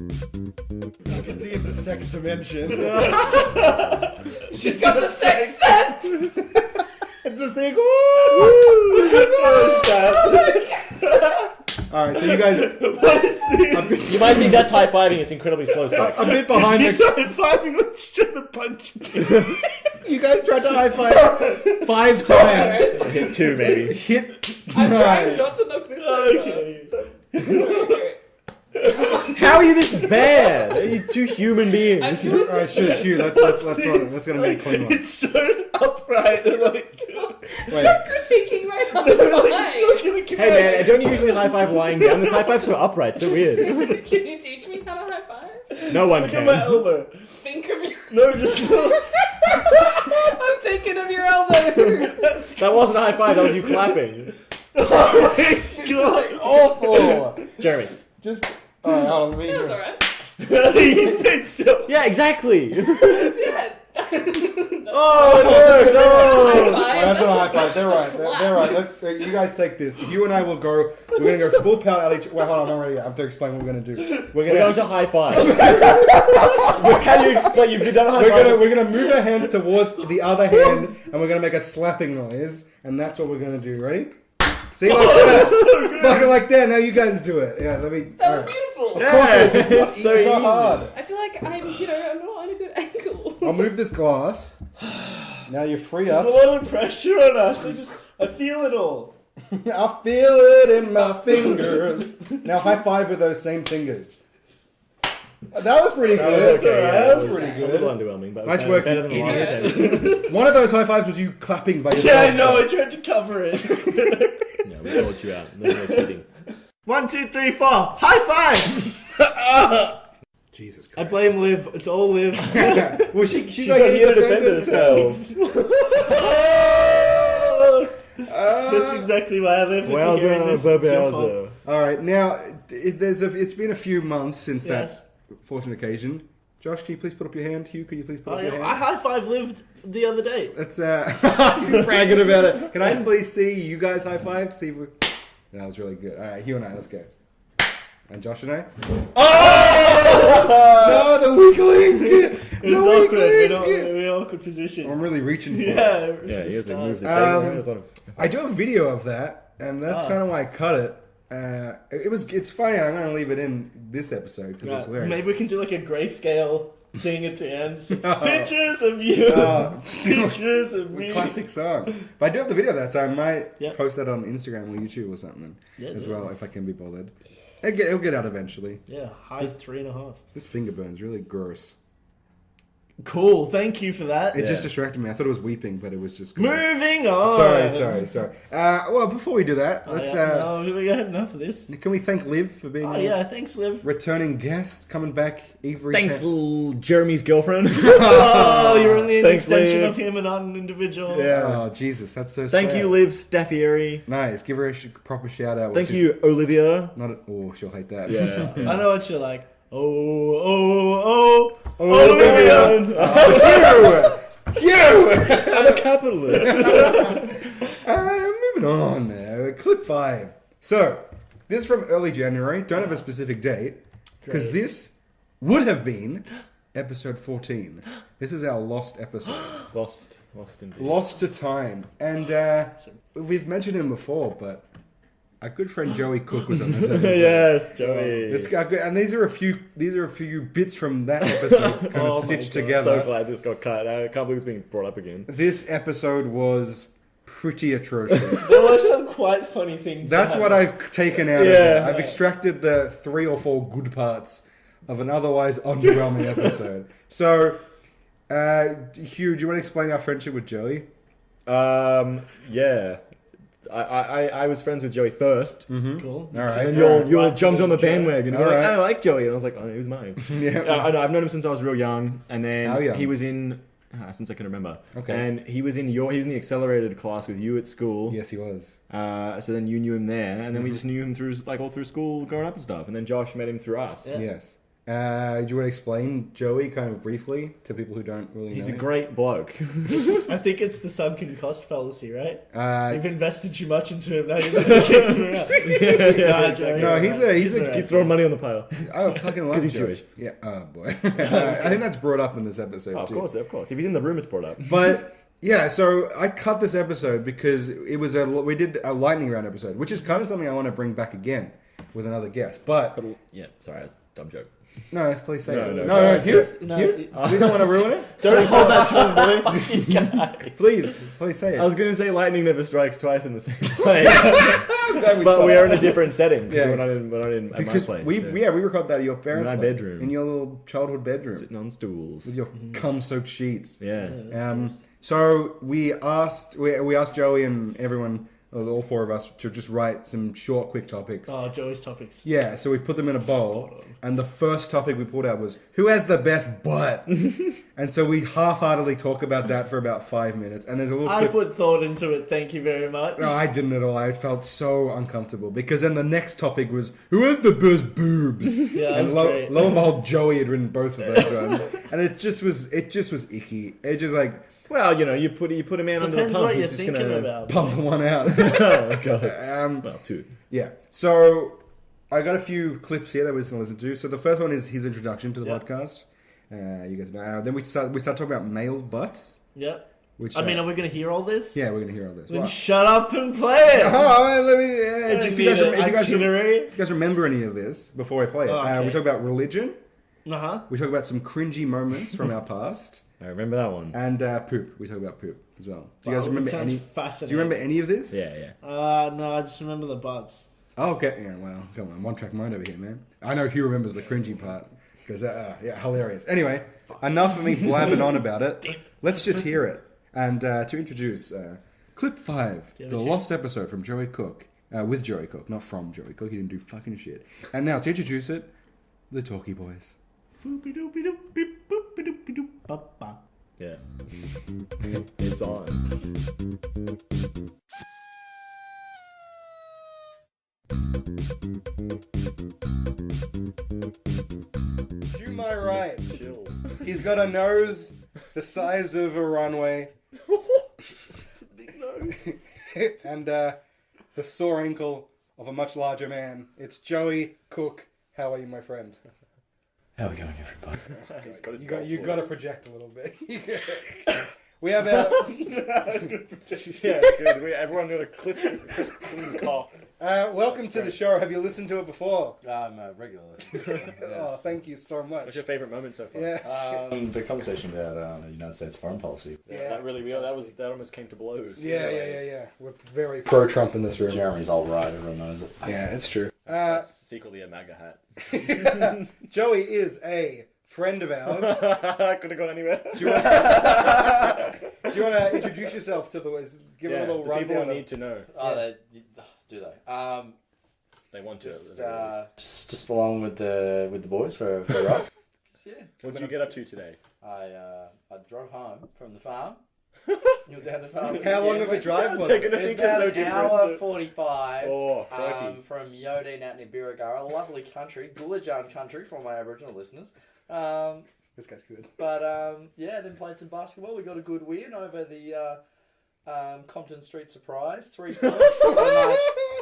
You can see in the sex dimension. She's got the sex sense! It's a sequel! Alright, so you guys... What is this? You might think that's high-fiving, it's incredibly slow sex. A bit behind She's the... high-fiving like she's trying to punch me. You guys tried to high five 5 times. Hit 2, maybe. Hit I'm 9. trying not to knock this over. Okay. Okay. How are you this bad? Are you 2 human beings? I'm doing Alright, shush, that's gonna be a clean one. It's so upright and like... Wait. Stop critiquing my It's not high gonna come Hey man, I don't usually high-five lying down. This high-five's so upright, so weird. Can you teach me how to high five? No one Look at my can. elbow. Think of your... No, just... I'm thinking of your elbow. That wasn't a high-five, that was you clapping. Oh my god. Awful! Jeremy. Just... Alright, hold on, let me... That was alright. He stayed still. Yeah, exactly. Yeah. Oh, it works. Oh. That's not a high five. They're right. Just slap. They're right. You guys take this. You and I will go. We're gonna go full power at each. Wait, hold on. I'm not ready yet. I have to explain what we're gonna do. We're going to high-five. Can you explain? You've done a high-five. We're gonna move our hands towards the other hand, and we're gonna make a slapping noise, and that's what we're gonna do. Ready? See, like this. So good. Fucking like that. Now you guys do it. Yeah, let me. That was alright. beautiful. Of course it is. It's so It's not easy. hard. I feel like I'm not on a good angle. I'll move this glass. Now you're free There's a up. lot of pressure on us. I feel it all. I feel it in my fingers. Now high five with those same fingers. That was pretty That good. was okay. alright. Yeah, That was pretty A good. little underwhelming, but Nice work, better than the last idiots. attempt. One of those high fives was you clapping by yourself. Yeah, I know. I tried to cover it. No, we called you out. No more cheating. 1, 2, 3, 4. High five! Jesus I Christ. blame Liv. It's all Liv. Well, she's She's not not here here to to defend defend herself. That's exactly why I live. If you're hearing Wowza, this, it's your fault. babowza. All right, now it's been a few months since Yes. that fortunate occasion. Josh, can you please put up your hand? Hugh, can you please put up your I hand? high five lived the other day. That's she's bragging about it. Can I please see you guys high five? See if we. That was really good. All right, Hugh and I, let's go. And Josh and I. No, the weak link. It's awkward. We're in an awkward position. I'm really reaching for it. Yeah. Yeah, you have to move the Um, table. There's a lot of- I do a video of that, and that's Ah. kind of why I cut it. It's funny. I'm going to leave it in this episode because it's hilarious. Maybe we can do like a grayscale thing at the end. Pictures of you. Pictures of me. Classic song. But I do have the video of that, so I might Yeah. post that on Instagram or YouTube or something Yeah, as do well if I can be bothered. It'll get out eventually. Yeah, high 3.5. This finger burn's really gross. Cool, thank you for that. It just distracted me. I thought it was weeping, but it was just... Moving on. Sorry. Well, before we do that, let's... No, we had enough of this. Can we thank Liv for being Thanks, Liv. returning guest, coming back every Thanks, time. Jeremy's girlfriend. Oh, you're only an Thanks, extension Liv. of him and not an individual. Yeah. Oh, Jesus, that's so Thank sad. you, Liv Staffieri. Nice, give her a proper shout out. Thank you, Olivia. Oh, she'll hate that. Yeah. I know what you're like. Oh, Olivia. You! I'm a capitalist. Moving on. Clip 5. So, this is from early January. Don't have a specific date. Because this would have been episode 14. This is our lost episode. Lost indeed. Lost to time. And we've mentioned him before, but our good friend Joey Cook was on this episode. Yes, Joey. And these are a few bits from that episode kind of stitched together. So glad this got cut. I can't believe it's being brought up again. This episode was pretty atrocious. There were some quite funny things. That's what I've taken out of it. I've extracted the 3 or 4 good parts of an otherwise underwhelming episode. So, Hugh, do you want to explain our friendship with Joey? Yeah. I was friends with Joey first. Mm-hmm. Cool. All right. And then you all jumped on the bandwagon. You're All like, right. I like Joey. And I was like, oh, he was mine. Yeah. I know, I've known him since I was real young. And then How young? he was in... since I can remember. Okay. And he was in the accelerated class with you at school. Yes, he was. So then you knew him there. And then we just knew him through all through school growing up and stuff. And then Josh met him through us. Yeah. Yes. Do you want to explain Joey kind of briefly to people who don't really He's know a him? great bloke. I think it's the sunken cost fallacy, right? You've Uh, invested too much into him, now you're going to keep him around. yeah. Nah, Joey, no, you're he's right. a Keep throwing money on the pile. I fucking love 'Cause he's Joey. Jewish. Yeah. Oh boy. I think that's brought up in this episode Oh, of too. course. If he's in the room, it's brought up. But yeah, so I cut this episode because we did a lightning round episode, which is kind of something I want to bring back again with another guest. But Yeah, sorry, that's a dumb joke. no, please say No, it. no, no, sorry. Hugh, we don't want to ruin it. Don't hold that to him, boy. Please say it. I was going to say lightning never strikes twice in the same place, I'm glad we but stopped. we are in a different setting. Yeah. So we're not in at my Because place. we recorded that at your parents' In my place, bedroom. in your little childhood bedroom, sitting on stools. with your cum-soaked sheets. Yeah. So we asked Joey and everyone, all 4 of us, to just write some short, quick topics. Oh, Joey's topics. Yeah, so we put them in a bowl, Spot on. and the first topic we pulled out was, who has the best butt? And so we half-heartedly talk about that for about 5 minutes, and there's a little I clip... put thought into it, thank you very much. No, I didn't at all. I felt so uncomfortable, because then the next topic was, who has the best boobs? Yeah, and that's lo great. and behold, Joey had written both of those ones, and it just was icky. It just like... Well, you put a man under the Depends pump. what you're He's just thinking gonna about. Pump one out. Oh god. Well, 2. Yeah. So I got a few clips here that we're just going to listen to. So the first one is his introduction to the Yeah. podcast. You guys know. Then we start talking about male butts. Yeah. Which I mean, are we going to hear all this? yeah, we're going to hear all this. Then What? shut up and play it. Oh, let me. I don't If need an itinerary. you guys remember any of this before I play it, Oh, okay. we talk about religion. Uh-huh. We talk about some cringy moments from our past, I remember that one. and poop. We talk about poop as well. Do you Wow, guys remember it sounds any? fascinating. Do you remember any of this? Yeah. No, I just remember the butts. Oh, okay. Yeah, well, come on. One track mind over here, man. I know Hugh remembers the cringy part. Because, yeah, hilarious. Anyway, enough of me blabbing on about it. Let's just hear it. And to introduce clip 5, Yeah, the sure. lost episode from Joey Cook. With Joey Cook, not from Joey Cook. He didn't do fucking shit. And now, to introduce it, the Talkie Boys. Ba-ba. Yeah. It's on. To my right, Chill. he's got a nose the size of a runway. Big nose. And the sore ankle of a much larger man. It's Joey Cook. How are you, my friend? How are we going, everybody? He's got his You golf got to voice. project a little bit. We have our Yeah, good. Everyone got a crisp clean cough. welcome to the show. Have you listened to it before? I'm a regular listener. Oh, thank you so much. What's your favourite moment so far? Yeah. The conversation about United States foreign policy. Yeah. That really, that almost came to blows. Yeah. We're very pro-Trump in this room. Jeremy's all right, everyone knows it. Yeah, it's true. That's secretly a MAGA hat. Joey is a friend of ours. Could have gone anywhere. Do you want to introduce yourself to the? Give Yeah, a little the rundown. people need to know. Oh, do they? They want to. Just along with the boys for a ride. Yeah. What did you get up to today? I drove home from the farm. It was down the farm. How long of a drive was They're it? gonna It was think you're about so an different. hour 45 Oh, crikey. from Yodine out near Birregurra, a lovely country, Gulajan country for my Aboriginal listeners. This guy's good. But then played some basketball. We got a good win over the Compton Street Surprise. 3 points.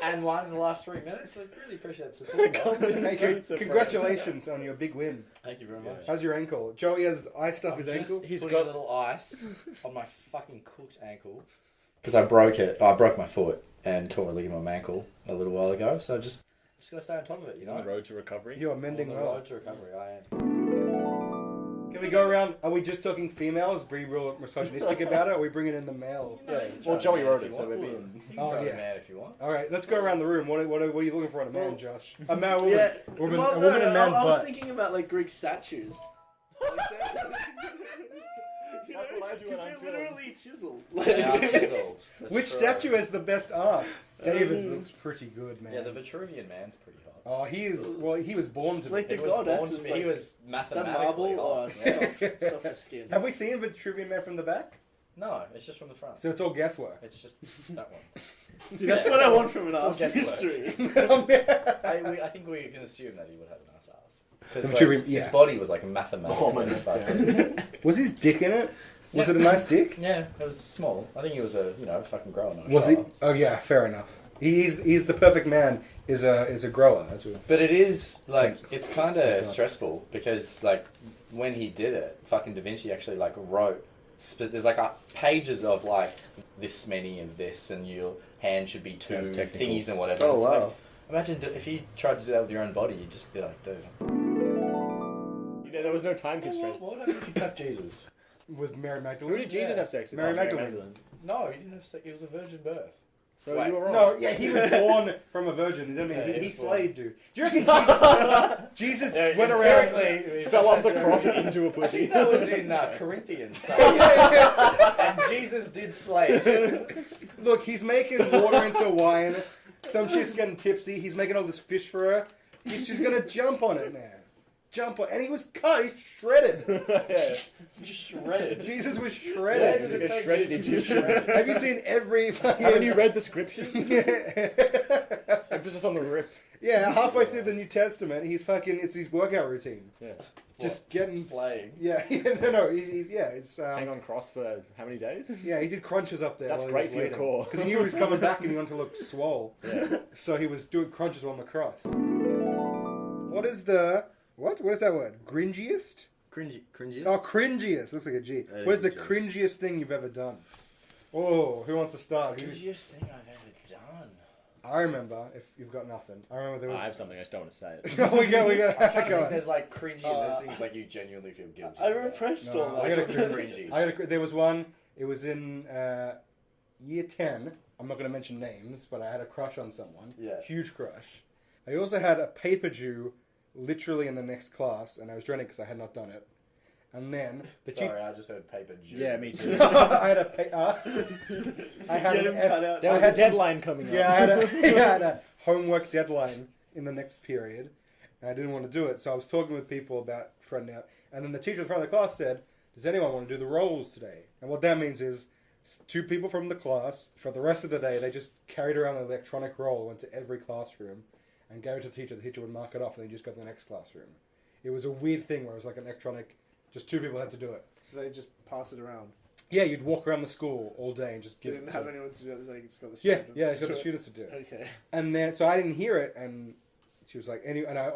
And one in the last 3 minutes. So really appreciate the support. guys. Hey, congratulations on your big win. Thank you very much. How's your ankle? Joey has iced up his ankle. He's He's got a little ice on my fucking cooked ankle because I broke it. I broke my foot and tore a ligament in my ankle a little while ago. So just gotta stay on top of it. You He's know, on the road to recovery. You're on mending the well. road to recovery. I am. Can we go around? Are we just talking females? Be real misogynistic about it? Or are we bringing in the male? Yeah, Well, Joey wrote it, so we're being. You can Oh, throw yeah. a man if you want. All right, let's go around the room. What are you looking for in a man, Well, Josh? A man, woman, Yeah. woman, Well, a no, woman, and man, I was butt. thinking about like Greek statues. Like that. You That's what I do when because I'm they're feeling- literally chiseled. They are chiseled. That's Which true. statue has the best art? David looks pretty good, man. Yeah, the Vitruvian man's pretty hot. Oh, he is. Well, he was born to. Like be. the He was born goddess to is be. like He was that mathematically marble hot. or softer skin. Have we seen Vitruvian Man from the back? No, it's just from the front. So it's all guesswork. It's just that one. See, that's what I want from an It's all art guesswork. history. I think we can assume that he would have a nice ass. Because The Vitruvian- his yeah. body was like a mathematical. Oh, my God. Was his dick in it? Was it a nice dick? Yeah, it was small. I think he was a fucking grower. Not a Was he? shower. Oh yeah, fair enough. He's the perfect man. Is a grower as well. But it is like it's kind of stressful because like when he did it, fucking Da Vinci actually like wrote. There's like pages of like this many of this, and your hand should be two Sounds technical. thingies and whatever. Oh, It's wow. like, imagine if you tried to do that with your own body, you'd just be like, dude. You know, there was no time constraint. What happened if you cut Jesus? With Mary Magdalene. Who did Jesus Yeah. have sex with? Mary Oh, Magdalene. No, he didn't have sex. It was a virgin birth. So Wait. you were wrong. No, yeah, he was born from a virgin. You know what I mean? Yeah, he was born. slaved, dude. Do you reckon Jesus Yeah, went around? empirically, Fell off the cross into a I pussy. think that was in Corinthians. So. And Jesus did slave. Look, he's making water into wine. Some chick's getting tipsy. He's making all this fish for her. He's just gonna jump on it, man. Jump on, and he was cut. He's shredded. Yeah. Shredded. Jesus was Where shredded. does Like it a say shredded Jesus Egyptian. was shredded? Have you seen every fucking? Haven't you read the scriptures? Yeah. Emphasis on the rip. Yeah, halfway through the New Testament, he's fucking. It's his workout routine. Yeah. Just getting Slaying. Yeah, no. He's yeah. It's Hang on cross for how many days? Yeah, he did crunches up there. That's while great for your core. because he knew he was coming back and he wanted to look swole. Yeah. So he was doing crunches on the cross. What is the what? What is that word? Gringiest? Cringy. Oh, cringiest. Looks like a G. That What is is the a G. cringiest thing you've ever done? Oh, who wants to start? Cringiest thing I've ever done. I remember. If you've got nothing, I remember there was. I have something, I just don't want to say it. No, we go. I'm trying to Go think on. there's like cringy and there's things like you genuinely feel guilty. I about. repressed No, all I that. gotta Cringy. there was one. It was in year 10. I'm not going to mention names, but I had a crush on someone. Yeah. Huge crush. I also had a paper due literally in the next class, and I was dreading because I had not done it. And then the Sorry, I just heard paper Jew. Yeah, me too. I had a I had Get him cut out. There I was had a some- deadline coming up. Yeah, I had a homework deadline in the next period, and I didn't want to do it. So I was talking with people about friend out, and then the teacher in front of the class said, "Does anyone want to do the rolls today?" And what that means is 2 people from the class for the rest of the day. They just carried around an electronic roll, went to every classroom, and gave it to the teacher. The teacher would mark it off, and they just go to the next classroom. It was a weird thing where it was like an electronic. Just 2 people had to do it. So they just pass it around. Yeah, you'd walk around the school all day and just They give didn't it to have anyone to do it. They just got the Yeah, students yeah, to it's got do the it. students to do it. Okay. And then, so I didn't hear it, and she was like,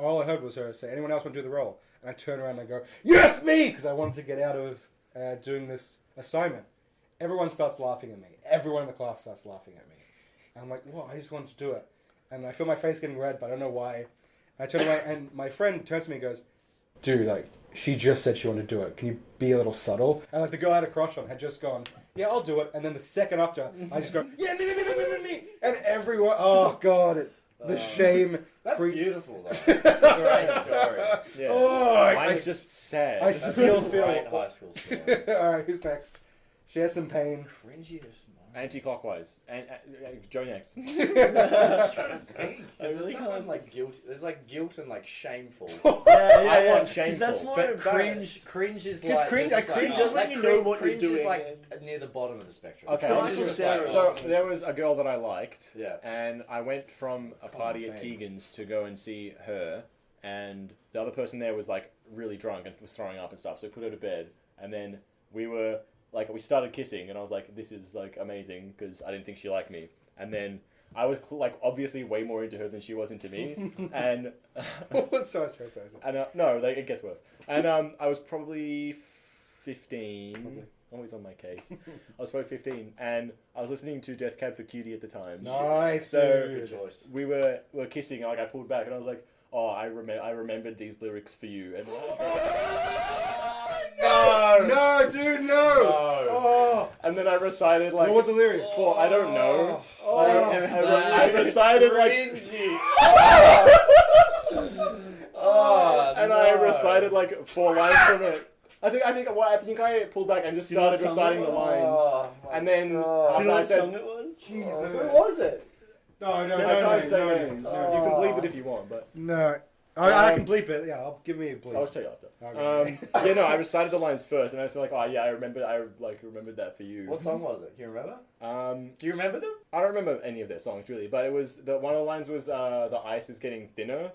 all I heard was her say, "Anyone else want to do the role?" And I turn around and I go, "Yes, me!" Because I wanted to get out of doing this assignment. Everyone starts laughing at me. Everyone in the class starts laughing at me. And I'm like, "What? I just wanted to do it." And I feel my face getting red, but I don't know why. And I turn around, and my friend turns to me and goes, "Dude, like, she just said she wanted to do it. Can you be a little subtle?" And like the girl I had a crush on had just gone, "Yeah, I'll do it." And then the second after, I just go, "Yeah, me. And everyone, oh god, The shame. That's beautiful, though. That's a great story. Yeah. Oh, Mine's just sad. I still feel. Great high school story. Alright, who's next? Share some pain. Cringiest moment. Anti-clockwise. And Joe next. I'm just trying to think. I There's really stuff can't. I'm like guilty. There's like guilt and like shameful. I want shameful. That's more But embarrassed. cringe is It's like cringe- you're just cringe like, just when you know what you're cringe is doing like near the bottom of the spectrum. Okay. the Cringe Michael is just Cera. like, So there was a girl that I liked, Yeah. and I went from a party at fame. Keegan's to go and see her, and the other person there was like really drunk and was throwing up and stuff, so we put her to bed, and then we started kissing, and I was like, this is like amazing, because I didn't think she liked me, and then I was like obviously way more into her than she was into me, and sorry. and no, like it gets worse, and I was probably 15. Always on my case. I was probably 15, and I was listening to Death Cab for Cutie at the time. Nice, So dude. Good choice. we were kissing, and like I pulled back, and I was like, "Oh, I remembered these lyrics for you." And No, dude, no! Oh! and then I recited like What was the lyric? for I don't know. Oh, I recited like Cringy. and I recited like 4 lines from it. I think I pulled back and just Do you know what started song reciting it the was? lines, and then Do you after know I what said, song it was? Jesus. What was it? No, I can't say names. You can bleep it if you want, but No. I can bleep it. Yeah, give me a bleep. I'll tell you after. Okay. Yeah, no, I recited the lines first, and I was like, "Oh yeah, I remembered that for you." What song was it? Do you remember? Do you remember them? I don't remember any of their songs really, but it was one of the lines was the ice is getting thinner,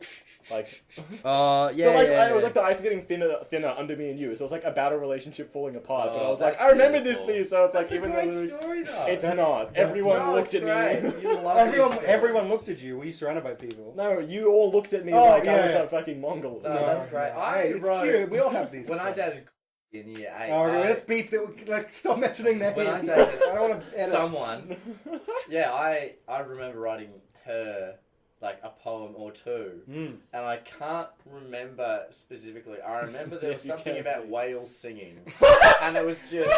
like it was like the ice is getting thinner under me and you. So it was like about a relationship falling apart. But I was like, that's I remember beautiful. this for you. So it's That's like a even great though story, though. it's That's- not. that's Everyone No, looked it's at me. great. You love these stories. Everyone looked at you. Were you surrounded by people? No, you all looked at me Oh, like I yeah, was yeah. a fucking Mongol. No, that's great. Hey, it's cute. We all have these. When I stuff. dated in year 8, Oh, let's beep that. Like, stop mentioning names. when I I dated don't want to edit. someone, yeah, I remember writing her like a poem or two, Mm. and I can't remember specifically. I remember there was Yes, you something can, about please. whales singing, and it was just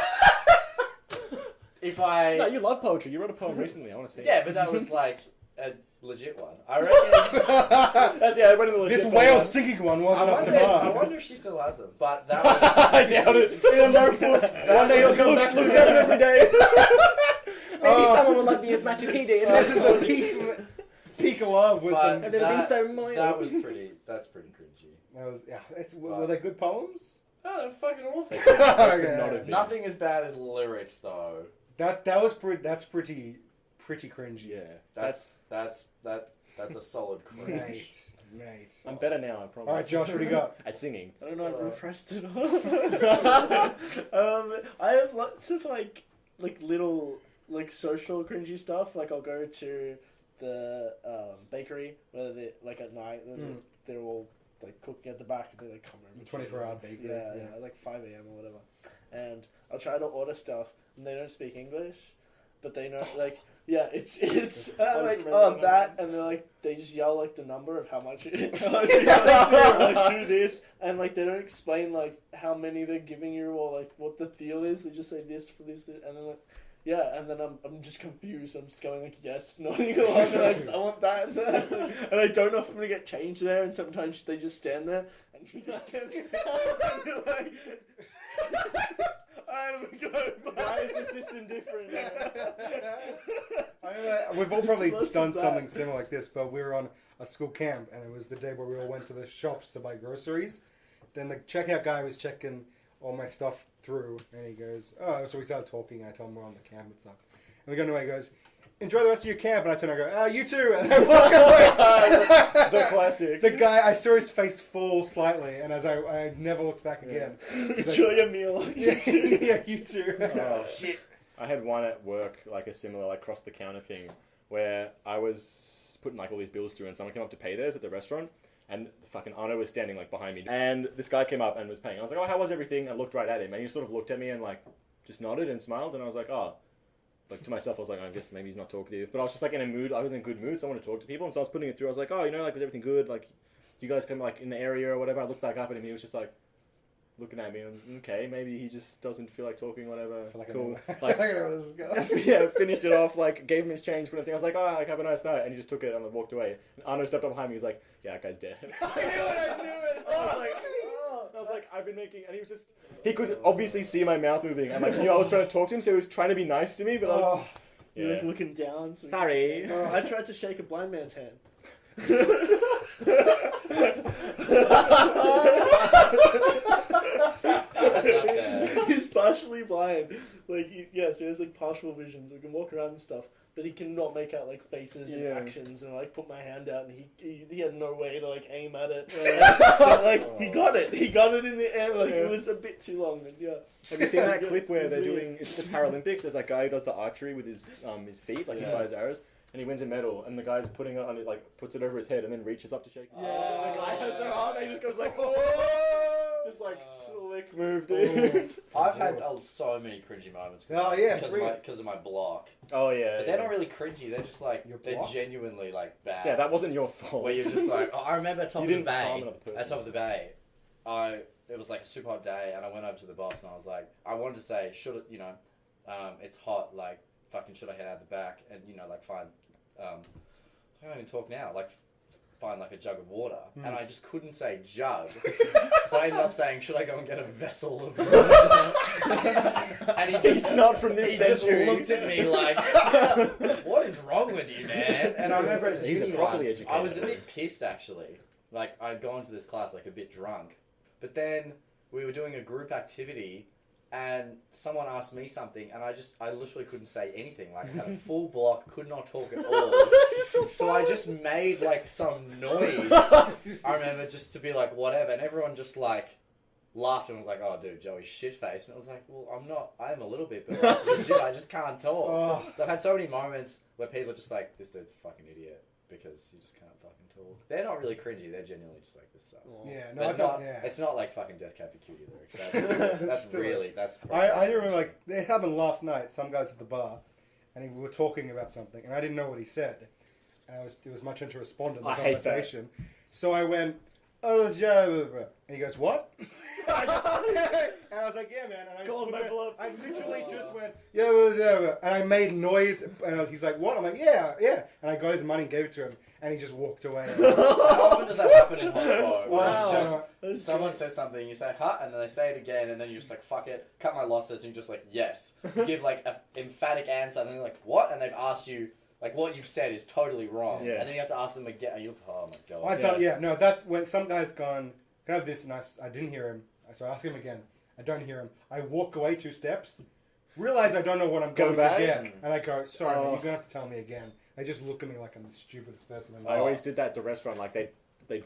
if I No, you love poetry. You wrote a poem recently. I want to see. yeah, but that was like a legit one. I reckon. That's I went in the legit This poem whale one. singing one I wasn't up to I bar. wonder if she still has them, but that was. I doubt it. In a notebook. One day he'll come back Looks to at him every day. Maybe Oh. someone will love me as much as he did. This is the peak of love with But them. I've never been so loyal. That was pretty. That's pretty cringy. That was were they good poems? Oh, they're fucking awful. Okay. not have been. Nothing as bad as lyrics, though. That's pretty cringy. Yeah, That's a solid cringe. Mate. I'm better now. I promise. All right, Josh, what do you got? At singing. I don't know if I'm impressed at all. I have lots of like little like social cringy stuff. Like I'll go to the bakery where they like at night and they're all like cooking at the back and they like come over. 24-hour bakery. Yeah, like 5 a.m. or whatever. And I'll try to order stuff and they don't speak English, but they know like. Yeah, it's like that, and they're like they just yell like the number of how much it like do this, and like they don't explain like how many they're giving you or like what the deal is. They just say this for this, and then like yeah, and then I'm just confused. I'm just going like yes, nodding along, and I want that, and that. And I don't know if I'm gonna get change there. And sometimes they just stand there and you just stand there, and you're like. I'm gonna go. Why is the system different? We've all probably Lots of done that. something similar like this, but we were on a school camp, and it was the day where we all went to the shops to buy groceries. Then the checkout guy was checking all my stuff through, and he goes, "Oh," so we started talking. And I told him we're on the camp and stuff, and we go away. He goes, "Enjoy the rest of your camp," and I turn and I go, "Oh, you too," and I walk away. The classic. The guy, I saw his face fall slightly, and as I never looked back again. Enjoy your meal. Yeah, you too. Oh shit! I had one at work, like a similar, like cross the counter thing, where I was putting like all these bills through, and someone came up to pay theirs at the restaurant, and fucking Arno was standing like behind me, and this guy came up and was paying. I was like, "Oh, how was everything?" I looked right at him, and he sort of looked at me and like just nodded and smiled, and I was like, "Oh." Like to myself, I was like, I guess maybe he's not talkative, but I was just like in a mood. I was in a good mood, so I wanted to talk to people, and so I was putting it through. I was like, "Oh, you know, like was everything good? Like, you guys come like in the area or whatever?" I looked back up at him, and he was just like, looking at me and okay, maybe he just doesn't feel like talking, whatever. I feel like Cool. I know, Like, I know where this is going. yeah, finished it off, like gave him his change for everything. I was like, oh, like have a nice night, and he just took it and walked away. And Arno stepped up behind me. He's like, yeah, that guy's dead. I knew it. I was like, I've been making, and he was just, he could obviously see my mouth moving. And like, I was trying to talk to him, so he was trying to be nice to me, but I was, You're like looking down. So sorry. I tried to shake a blind man's hand. That's up there. He's partially blind. Like, so he has like partial vision, so he can walk around and stuff. But he cannot make out like faces and actions, and I like put my hand out, and he had no way to like aim at it. But, like he got it in the air. Like it was a bit too long. And Have you seen that clip where It's they're weird. doing? It's the Paralympics. There's that guy who does the archery with his feet, like he fires arrows, and he wins a medal. And the guy's putting it on it, like puts it over his head, and then reaches up to shake. His hand. And the guy has no arm, and he just goes like, oh, just like slick move, dude. I've had so many cringy moments. Because of my block. Oh yeah. But they're not really cringy. They're just like Your they're block? genuinely like bad. Yeah, that wasn't your fault. Where you're just like, I remember at top You of the didn't calm bay. another person. At top of the bay, it was like a super hot day, and I went over to the boss and I was like, I wanted to say, should it, it's hot, like fucking should I head out the back and like find, I can't even talk now, like find like a jug of water, and I just couldn't say jug, so I ended up saying, should I go and get a vessel of water? And He's not from this he just century. looked at me like, what is wrong with you, man? And I remember at He's a uni properly once, educated. I was a bit pissed actually. Like I'd gone to this class like a bit drunk, but then we were doing a group activity and someone asked me something and I literally couldn't say anything. Like I had a full block, could not talk at all. So I just made like some noise. I remember just to be like whatever, and everyone just like laughed and was like, "Oh, dude, Joey's shit faced." And I was like, "Well, I'm not. I am a little bit, but like, legit, I just can't talk." So I've had so many moments where people are just like, "This dude's a fucking idiot," because you just can't fucking talk. They're not really cringy. They're genuinely just like, "This sucks." Yeah, no, But I don't. Yeah. It's not like fucking Death Cab for Cutie lyrics. That's Still- really that's. I do remember, like, it happened last night. Some guys at the bar, and we were talking about something, and I didn't know what he said. And it was my turn to respond to the I hate that. conversation. So I went, "Oh, Joe," and he goes, "What?" And I was like, "Yeah, man." And I, Called my bluff. I literally just went, "Yeah," and I made noise, and he's like, "What?" I'm like, "Yeah." And I got his money and gave it to him, and he just walked away. How often does that happen in hospo? Where Wow. it's just someone says something, you say "huh," and then they say it again, and then you just like "fuck it," cut my losses, and you're just like "yes." You give like an emphatic answer, and then they're like "what?" and they've asked you like what you've said is totally wrong, Yeah. and then you have to ask them again. And you, oh my god. I've done, yeah, no, that's when some guy's gone, "Can I have this?" And I didn't hear him. So I ask him again. I don't hear him. I walk away 2 steps, realize I don't know what I'm Go going back? to get, and I go, "Sorry, man, Oh. you're going to have to tell me again." They just look at me like I'm the stupidest person in the I world. always did that at the restaurant. Like they'd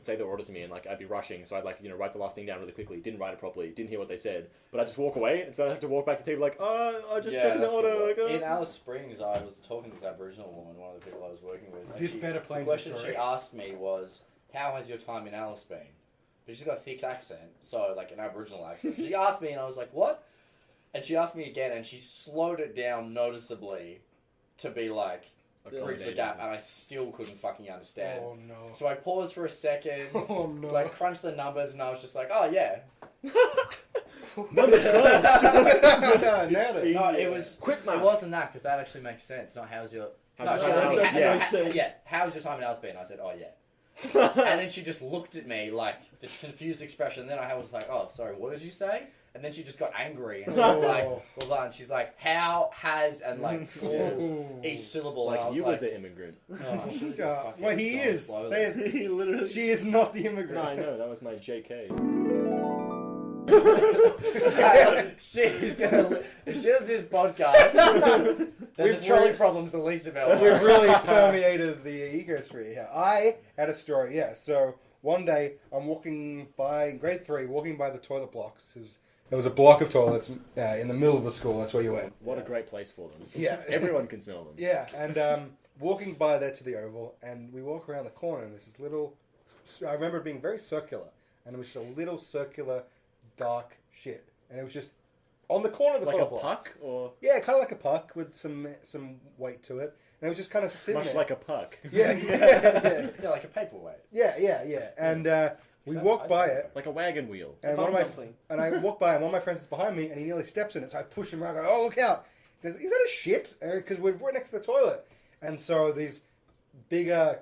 say the order to me, and like I'd be rushing, so I'd like write the last thing down really quickly. Didn't write it properly. Didn't hear what they said, but I just walk away, and so I have to walk back to the table like, oh, I just checking the that's order. the Like, worst. In Alice Springs, I was talking to this Aboriginal woman, one of the people I was working with. and This better play The question story. she asked me was, "How has your time in Alice been?" But she's got a thick accent, so like an Aboriginal accent. She asked me, and I was like, "What?" And she asked me again, and she slowed it down noticeably to be like, bridge the gap, and I still couldn't fucking understand. Oh no. So I paused for a second, Oh no. like crunched the numbers, and I was just like, "Oh yeah." Numbers crunched. Nailed it. No, it was Quick math. It wasn't that because that actually makes sense. Not how's your How's she your asked me, time in Alice? yeah, how's your time in Alice been? I said, "Oh yeah." And then she just looked at me like this confused expression. Then I was like, "Oh, sorry, what did you say?" And then she just got angry and she was like, "Well done." She's like, "How has," and like full each syllable. And I Like was you were like, the immigrant. "Oh, I should've just fucking Well, he gone is. slowly." He literally. She is not the immigrant. No, I know that was my JK. She's gonna. If she does this podcast, then the trolley problem's the least of our We've worries. really permeated the ecosphere here. I had a story, yeah. So one day I'm walking by, in grade 3, walking by the toilet blocks. There was a block of toilets in the middle of the school. That's where you went. What a great place for them. Yeah. Everyone can smell them. Yeah, and walking by there to the Oval, and we walk around the corner, and there's this little... I remember it being very circular, and it was just a little circular, dark shit. And it was just on the corner of the Like a toilet blocks. puck, or Yeah, kind of like a puck with some weight to it. And it was just kind of sitting much there. like a puck. Yeah. Yeah, like a paperweight. Yeah. And We walk by it, Like a wagon wheel. and bum one of dumpling. I walk by, and one of my friends is behind me, and he nearly steps in it. So I push him around. I go, "Oh, look out!" He goes, "Is that a shit?" Because we're right next to the toilet, and so these bigger,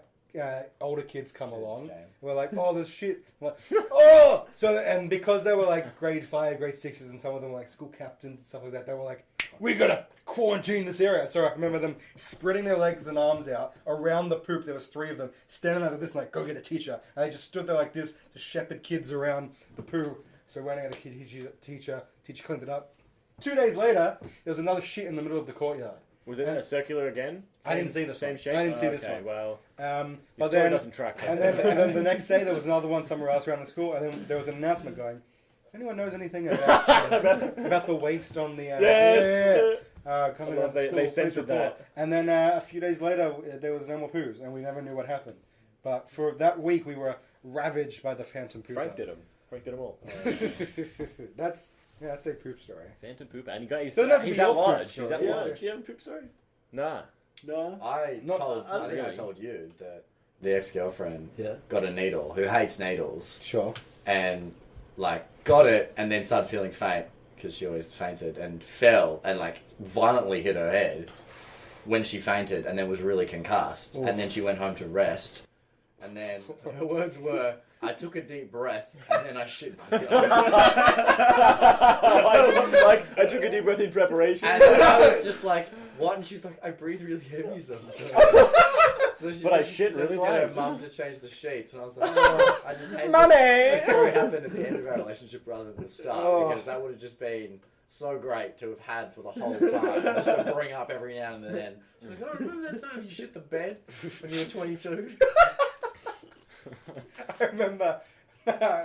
older kids come along. game. We're like, "Oh, there's shit!" I'm like, "Oh!" So and because they were like grade 5, grade 6s, and some of them were like school captains and stuff like that, they were like, "We gotta quarantine this area." So I remember them spreading their legs and arms out around the poop. There was 3 of them standing there like this, like, "Go get a teacher." And they just stood there like this to shepherd kids around the poo. So when I got a teacher cleaned it up. 2 days later, there was another shit in the middle of the courtyard. Was it a circular again? I didn't see this same one. shape. I didn't see this okay, one. Well, But story then, doesn't track. and then the next day there was another one somewhere else around the school, and then there was an announcement going, "If anyone knows anything about the waste on the Yes! come I in love the they school, censored please report." that. And then a few days later there was no more poos, and we never knew what happened. But for that week we were ravaged by the phantom pooper. Frank did them. Frank did them all. That's a poop story. Phantom poop, and he's Doesn't have to he's be at your poop large. story. He's at Yeah. large. Do you have a poop story? Nah. No. I Not- think I told you that the ex-girlfriend Yeah. got a needle, who hates needles, Sure. and like got it, and then started feeling faint because she always fainted, and fell and like violently hit her head when she fainted, and then was really concussed, and then she went home to rest, and then her words were, "I took a deep breath and then I shit myself." like I took a deep breath in preparation. And I was just like, "What?" And she's like, "I breathe really heavy sometimes." So she But I said shit she had really to get her loud. mum to change the sheets, and I was like, "Oh, I just hate Mummy! that story happened at the end of our relationship rather than the start, Oh. because that would have just been so great to have had for the whole time, just to bring up every now and then." She's like, "Oh, remember that time you shit the bed when you were 22?" I remember,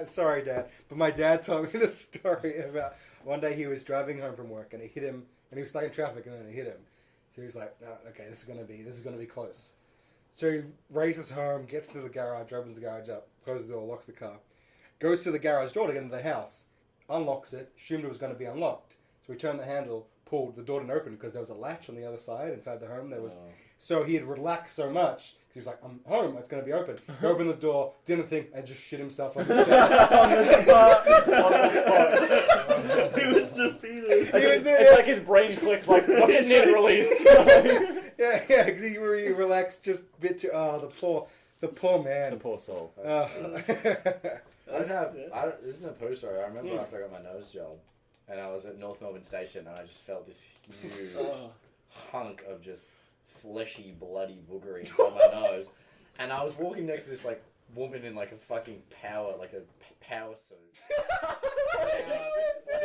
sorry Dad, but my dad told me the story about one day he was driving home from work and it hit him, and he was stuck in traffic and then it hit him. So he was like, "Oh, okay, this is gonna be close." So he races home, gets to the garage, opens the garage up, closes the door, locks the car, goes to the garage door to get into the house, unlocks it, assumed it was going to be unlocked. So he turned the handle, pulled, the door didn't open because there was a latch on the other side inside the home. There was, so he had relaxed so much. He was like, "I'm home, it's going to be open." He opened the door, didn't think, and just shit himself on the stairs. On the spot. He was defeated. It's like his brain clicked, like, not getting in release. yeah, because he relaxed just a bit too. Oh, the poor man. The poor soul. This isn't a poo story. I remember after I got my nose job, and I was at North Melbourne Station, and I just felt this huge hunk of just fleshy, bloody boogery inside my nose, and I was walking next to this like woman in like a fucking power suit.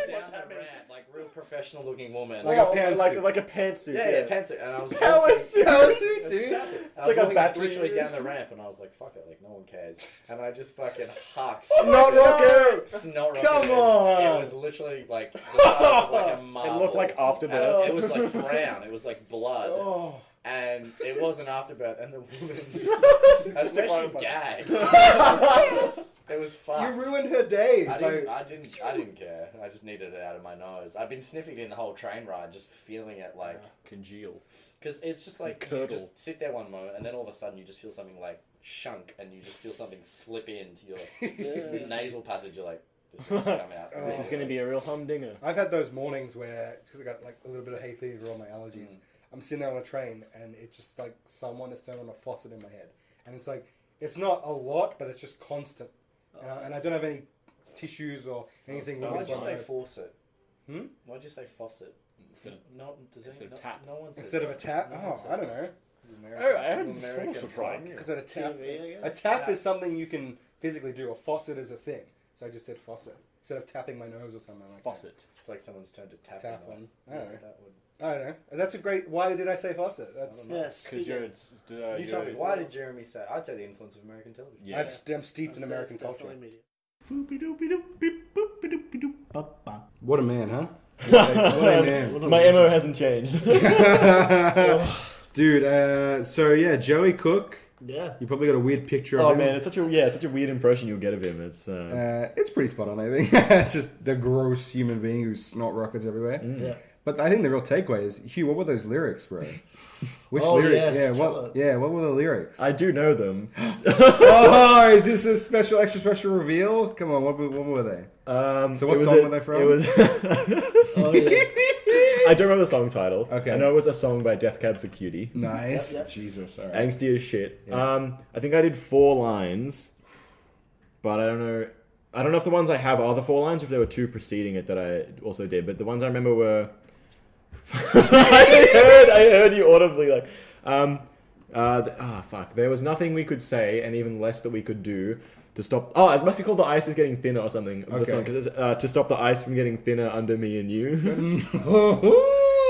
Down the ramp, like real professional looking woman. Like a pantsuit. Like a pantsuit. Yeah, pantsuit. And I was Power suit, dude. It's like a like battery. literally down the ramp, and I was like, "Fuck it, like no one cares." And I just fucking hucked. Snot rocket! Snot rocket. Come on! It was literally like the size of like a It marble. looked like Afterbirth. And it was like brown. It was like blood. Oh. And it wasn't Afterbirth, and the woman just to that's where she clarify. gagged. It was fucked. You ruined her day. I didn't care. I just needed it out of my nose. I've been sniffing it in the whole train ride, just feeling it like, Congeal. because it's just like you Curdle. just sit there one moment, and then all of a sudden you just feel something like shunk, and you just feel something slip into your nasal passage. You're like, this has to come out. This is going to be a real humdinger. I've had those mornings where, because I got like a little bit of hay fever or my allergies, I'm sitting there on the train and it's just like someone has turned on a faucet in my head. And it's like, it's not a lot, but it's just constant. And I don't have any tissues or anything. Oh, Why'd with you this say one. faucet? Hmm? Why'd you say faucet? No, does Instead anyone, of tap. no one says Instead of a that. tap? No one Oh, says I don't that. know. American, I haven't American thought of trying. fuck. Because a tap, TV, I a guess. tap is something you can physically do. A faucet is a thing. So I just said faucet. Instead of tapping my nose or something like Faucet. It's like someone's turned to tap. Tap on. one. I don't know. That would. that. I don't know. That's a great... Why did I say faucet? That's... Yes. Because You tell me, why did Jeremy say? I'd say the influence of American television. Yeah. I'm steeped in American culture. Media. What a man, huh? What a man. My MO hasn't changed. Dude, so yeah, Joey Cook. Yeah. You probably got a weird picture of Oh him. man, it's such a weird impression you'll get of him. It's It's pretty spot on, I think. Just the gross human being who's snot rockets everywhere. Yeah. But I think the real takeaway is, Hugh, what were those lyrics, bro? Which Oh, lyrics? yes, yeah, tell what were the lyrics? I do know them. Oh, is this a extra special reveal? Come on, what were they? So what song were they from? It was. Oh, yeah. I don't remember the song title. Okay. I know it was a song by Death Cab for Cutie. Nice. Yep. Jesus, alright. Angsty as shit. Yeah. I think I did 4 lines, but I don't know. I don't know if the ones I have are the 4 lines or if there were 2 preceding it that I also did. But the ones I remember were. I heard you audibly like. Fuck. There was nothing we could say, and even less that we could do to stop. Oh, it must be called "The Ice Is Getting Thinner" or something. The Okay. song, because it's to stop the ice from getting thinner under me and you.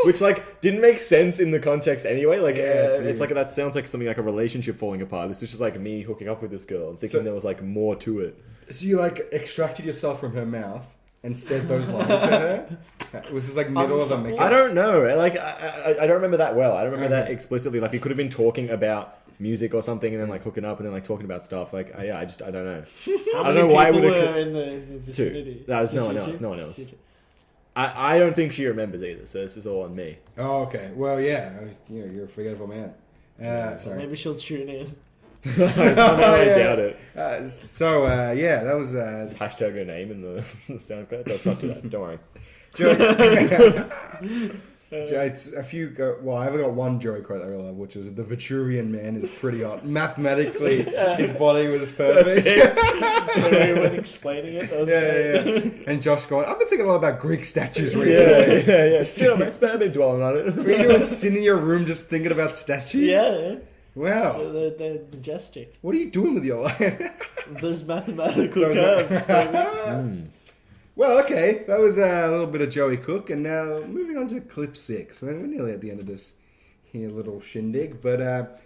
Which like didn't make sense in the context anyway. Like it's like that sounds like something like a relationship falling apart. This was just like me hooking up with this girl and thinking there was like more to it. So you like extracted yourself from her mouth and said those lines to her? Was this like middle of a make? I don't know. Like I don't remember that well. I don't remember that explicitly. Like we could have been talking about music or something and then like hooking up and then like talking about stuff. Like I don't know. How I don't know many why it people would have. were in the vicinity? 2. That was no Just one you else. two? No one else. Just you two. I don't think she remembers either. So this is all on me. Oh, okay. Well, yeah. You're a forgetful man. Sorry. Maybe she'll tune in. Somehow I doubt it. Yeah, that was. Just hashtag her name in the SoundCloud. Let's not do that. Don't worry. It's a few. Well, I've got one Joey quote I really love, which is the Vitruvian man is pretty odd. Mathematically, his body was perfect. When explaining it, that was great. And Josh going, I've been thinking a lot about Greek statues recently. Yeah. Still, man, I've been dwelling on it. Were you doing sitting in your room just thinking about statues? Yeah, Wow. they're majestic. What are you doing with your life? There's mathematical curves, baby. Well, okay, that was a little bit of Joey Cook, and now moving on to clip 6. We're nearly at the end of this here little shindig, but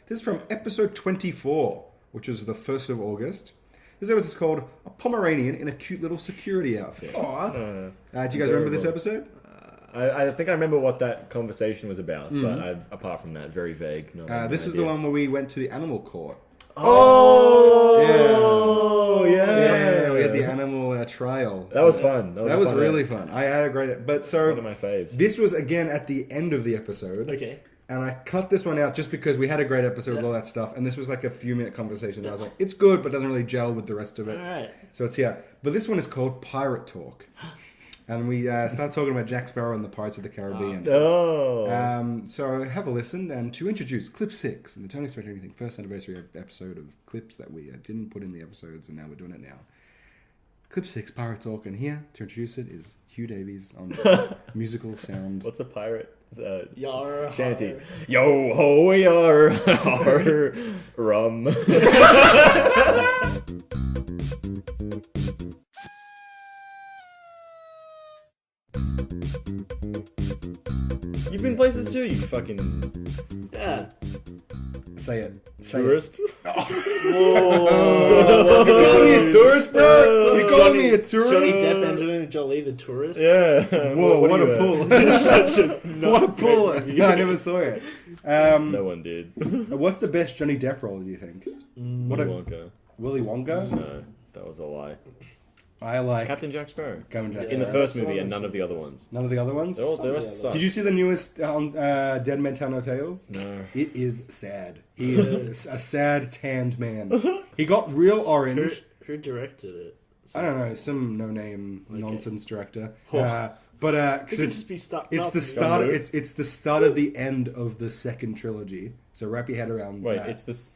this is from episode 24, which was the 1st of August. This episode is called "A Pomeranian in a Cute Little Security Outfit." Aw. Do you guys remember this episode? I think I remember what that conversation was about, but apart from that, very vague. This is the one where we went to the animal court. Oh, yeah. We had the animal trial. That was fun. That was really fun. I had a great... But so... One of my faves. This was, again, at the end of the episode. Okay. And I cut this one out just because we had a great episode with all that stuff. And this was like a few-minute conversation. I was like, it's good, but doesn't really gel with the rest of it. All right. So it's here. But this one is called Pirate Talk. And we start talking about Jack Sparrow and the Pirates of the Caribbean. So have a listen. And to introduce clip 6, and Don't Expect Anything, first anniversary episode of clips that we didn't put in the episodes, and now we're doing it now. Clip 6, Pirate Talk. And here, to introduce it, is Hugh Davies on musical sound. What's a pirate? Yar, Shanty. har. Yo ho yar har rum. You've been places too, you fucking Yeah. Say it. tourist. You calling me a tourist, bro? You calling me a tourist? Johnny Depp, Angelina Jolie, the tourist. Yeah. Whoa, what are a you pull. What a pull. No, I never saw it. No one did. What's the best Johnny Depp role, do you think? Willy Wonka. Willy Wonka? No, that was a lie. I like Captain Jack Sparrow. Captain Jack In the Sparrow. first movie and none of the other ones. None of the other ones? The rest suck. Did you see the newest Dead Men Tell No Tales? No. It is sad. He is a sad, tanned man. He got real orange. Who directed it? I don't know, some no-name nonsense director. But It cause could just be stuck. it's the start. It's the start of the end of the second trilogy. So wrap your head around. Wait, that. it's this.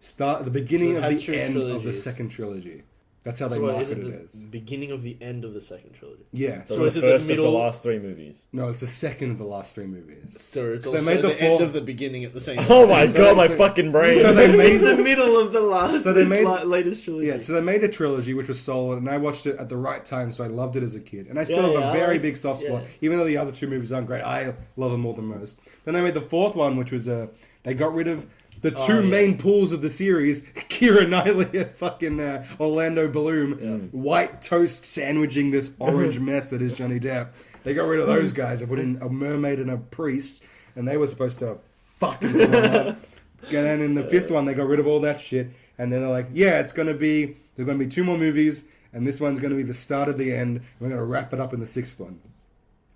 Start the beginning So it of had the two end of the trilogies. second trilogy. That's how they So what, is marketed it it the as. beginning of the end of the second trilogy? Yeah. So, So it's is the it the first of the middle- last 3 movies. No, it's the second of the last 3 movies. So it's So they also made the the end fourth- of the beginning at the same time. Oh my So- god, my so- fucking brain. So they made It's the middle of the last. So they made- latest trilogy. Yeah, so they made a trilogy which was solid, and I watched it at the right time, so I loved it as a kid. And I still Yeah, have a yeah, very I big liked- soft spot, yeah. even though the other 2 movies aren't great. I love them more than most. Then they made the 4th one, which was they got rid of the 2 main pools of the series: Keira Knightley and fucking Orlando Bloom, white toast sandwiching this orange mess that is Johnny Depp. They got rid of those guys. They put in a mermaid and a priest, and they were supposed to fucking pull them up. And then in the 5th one, they got rid of all that shit, and then they're like, yeah, there's going to be 2 more movies, and this one's going to be the start of the end, and we're going to wrap it up in the 6th one.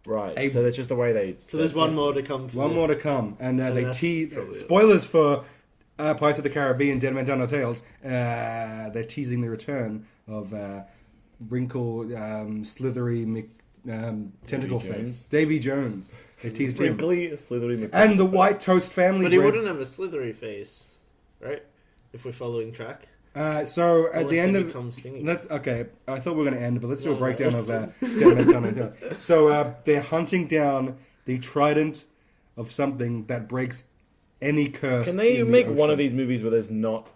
Right. So that's just the way they. So there's one more to come. One more to come, and they that's tease. probably it. Spoilers for Pirates of the Caribbean: Dead Man Tell No Tales. They're teasing the return of wrinkle, slithery tentacle Jones. face Davy Jones. They teased him, Wrinkly, slithery, and the White Toast family. But he bread. wouldn't have a slithery face, right? If we're following track. So at the Unless end he of becomes stingy. let's okay. I thought we were going to end, but let's do a No, breakdown no, of Dead Man Tell No Tales. So they're hunting down the trident of something that breaks any curse. Can they in the make one ocean. of these movies where there's not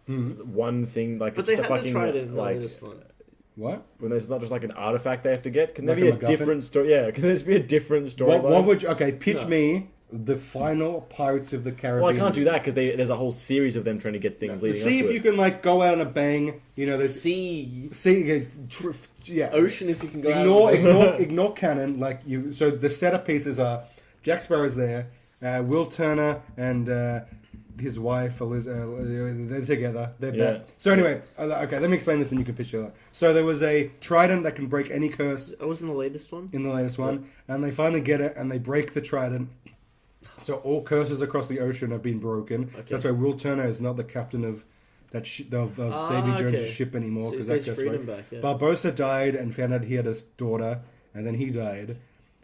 one thing like But they the haven't fucking tried it in like this one. What? when there's not just like an artifact they have to get? Can there Like be a a MacGuffin? different story? Yeah, can there just be a different story? What would you? Okay, pitch No. me the final Pirates of the Caribbean. Well, I can't do that because there's a whole series of them trying to get things leading See up if to you it. can like go out on a bang. You know, there's Sea. yeah. Ocean if you can go Ignore canon. Like you. So the setup pieces are Jack Sparrow's there, Will Turner and his wife they're together. They're Yeah. back. So anyway, okay, let me explain this and you can picture that. So there was a trident that can break any curse That was in the latest one. in the latest one, and they finally get it and they break the trident. So all curses across the ocean have been broken. So that's why Will Turner is not the captain of that of Davy Jones' okay. ship anymore So because he's that's got his right. freedom back, yeah. Barbossa died and found out he had a daughter, and then he died.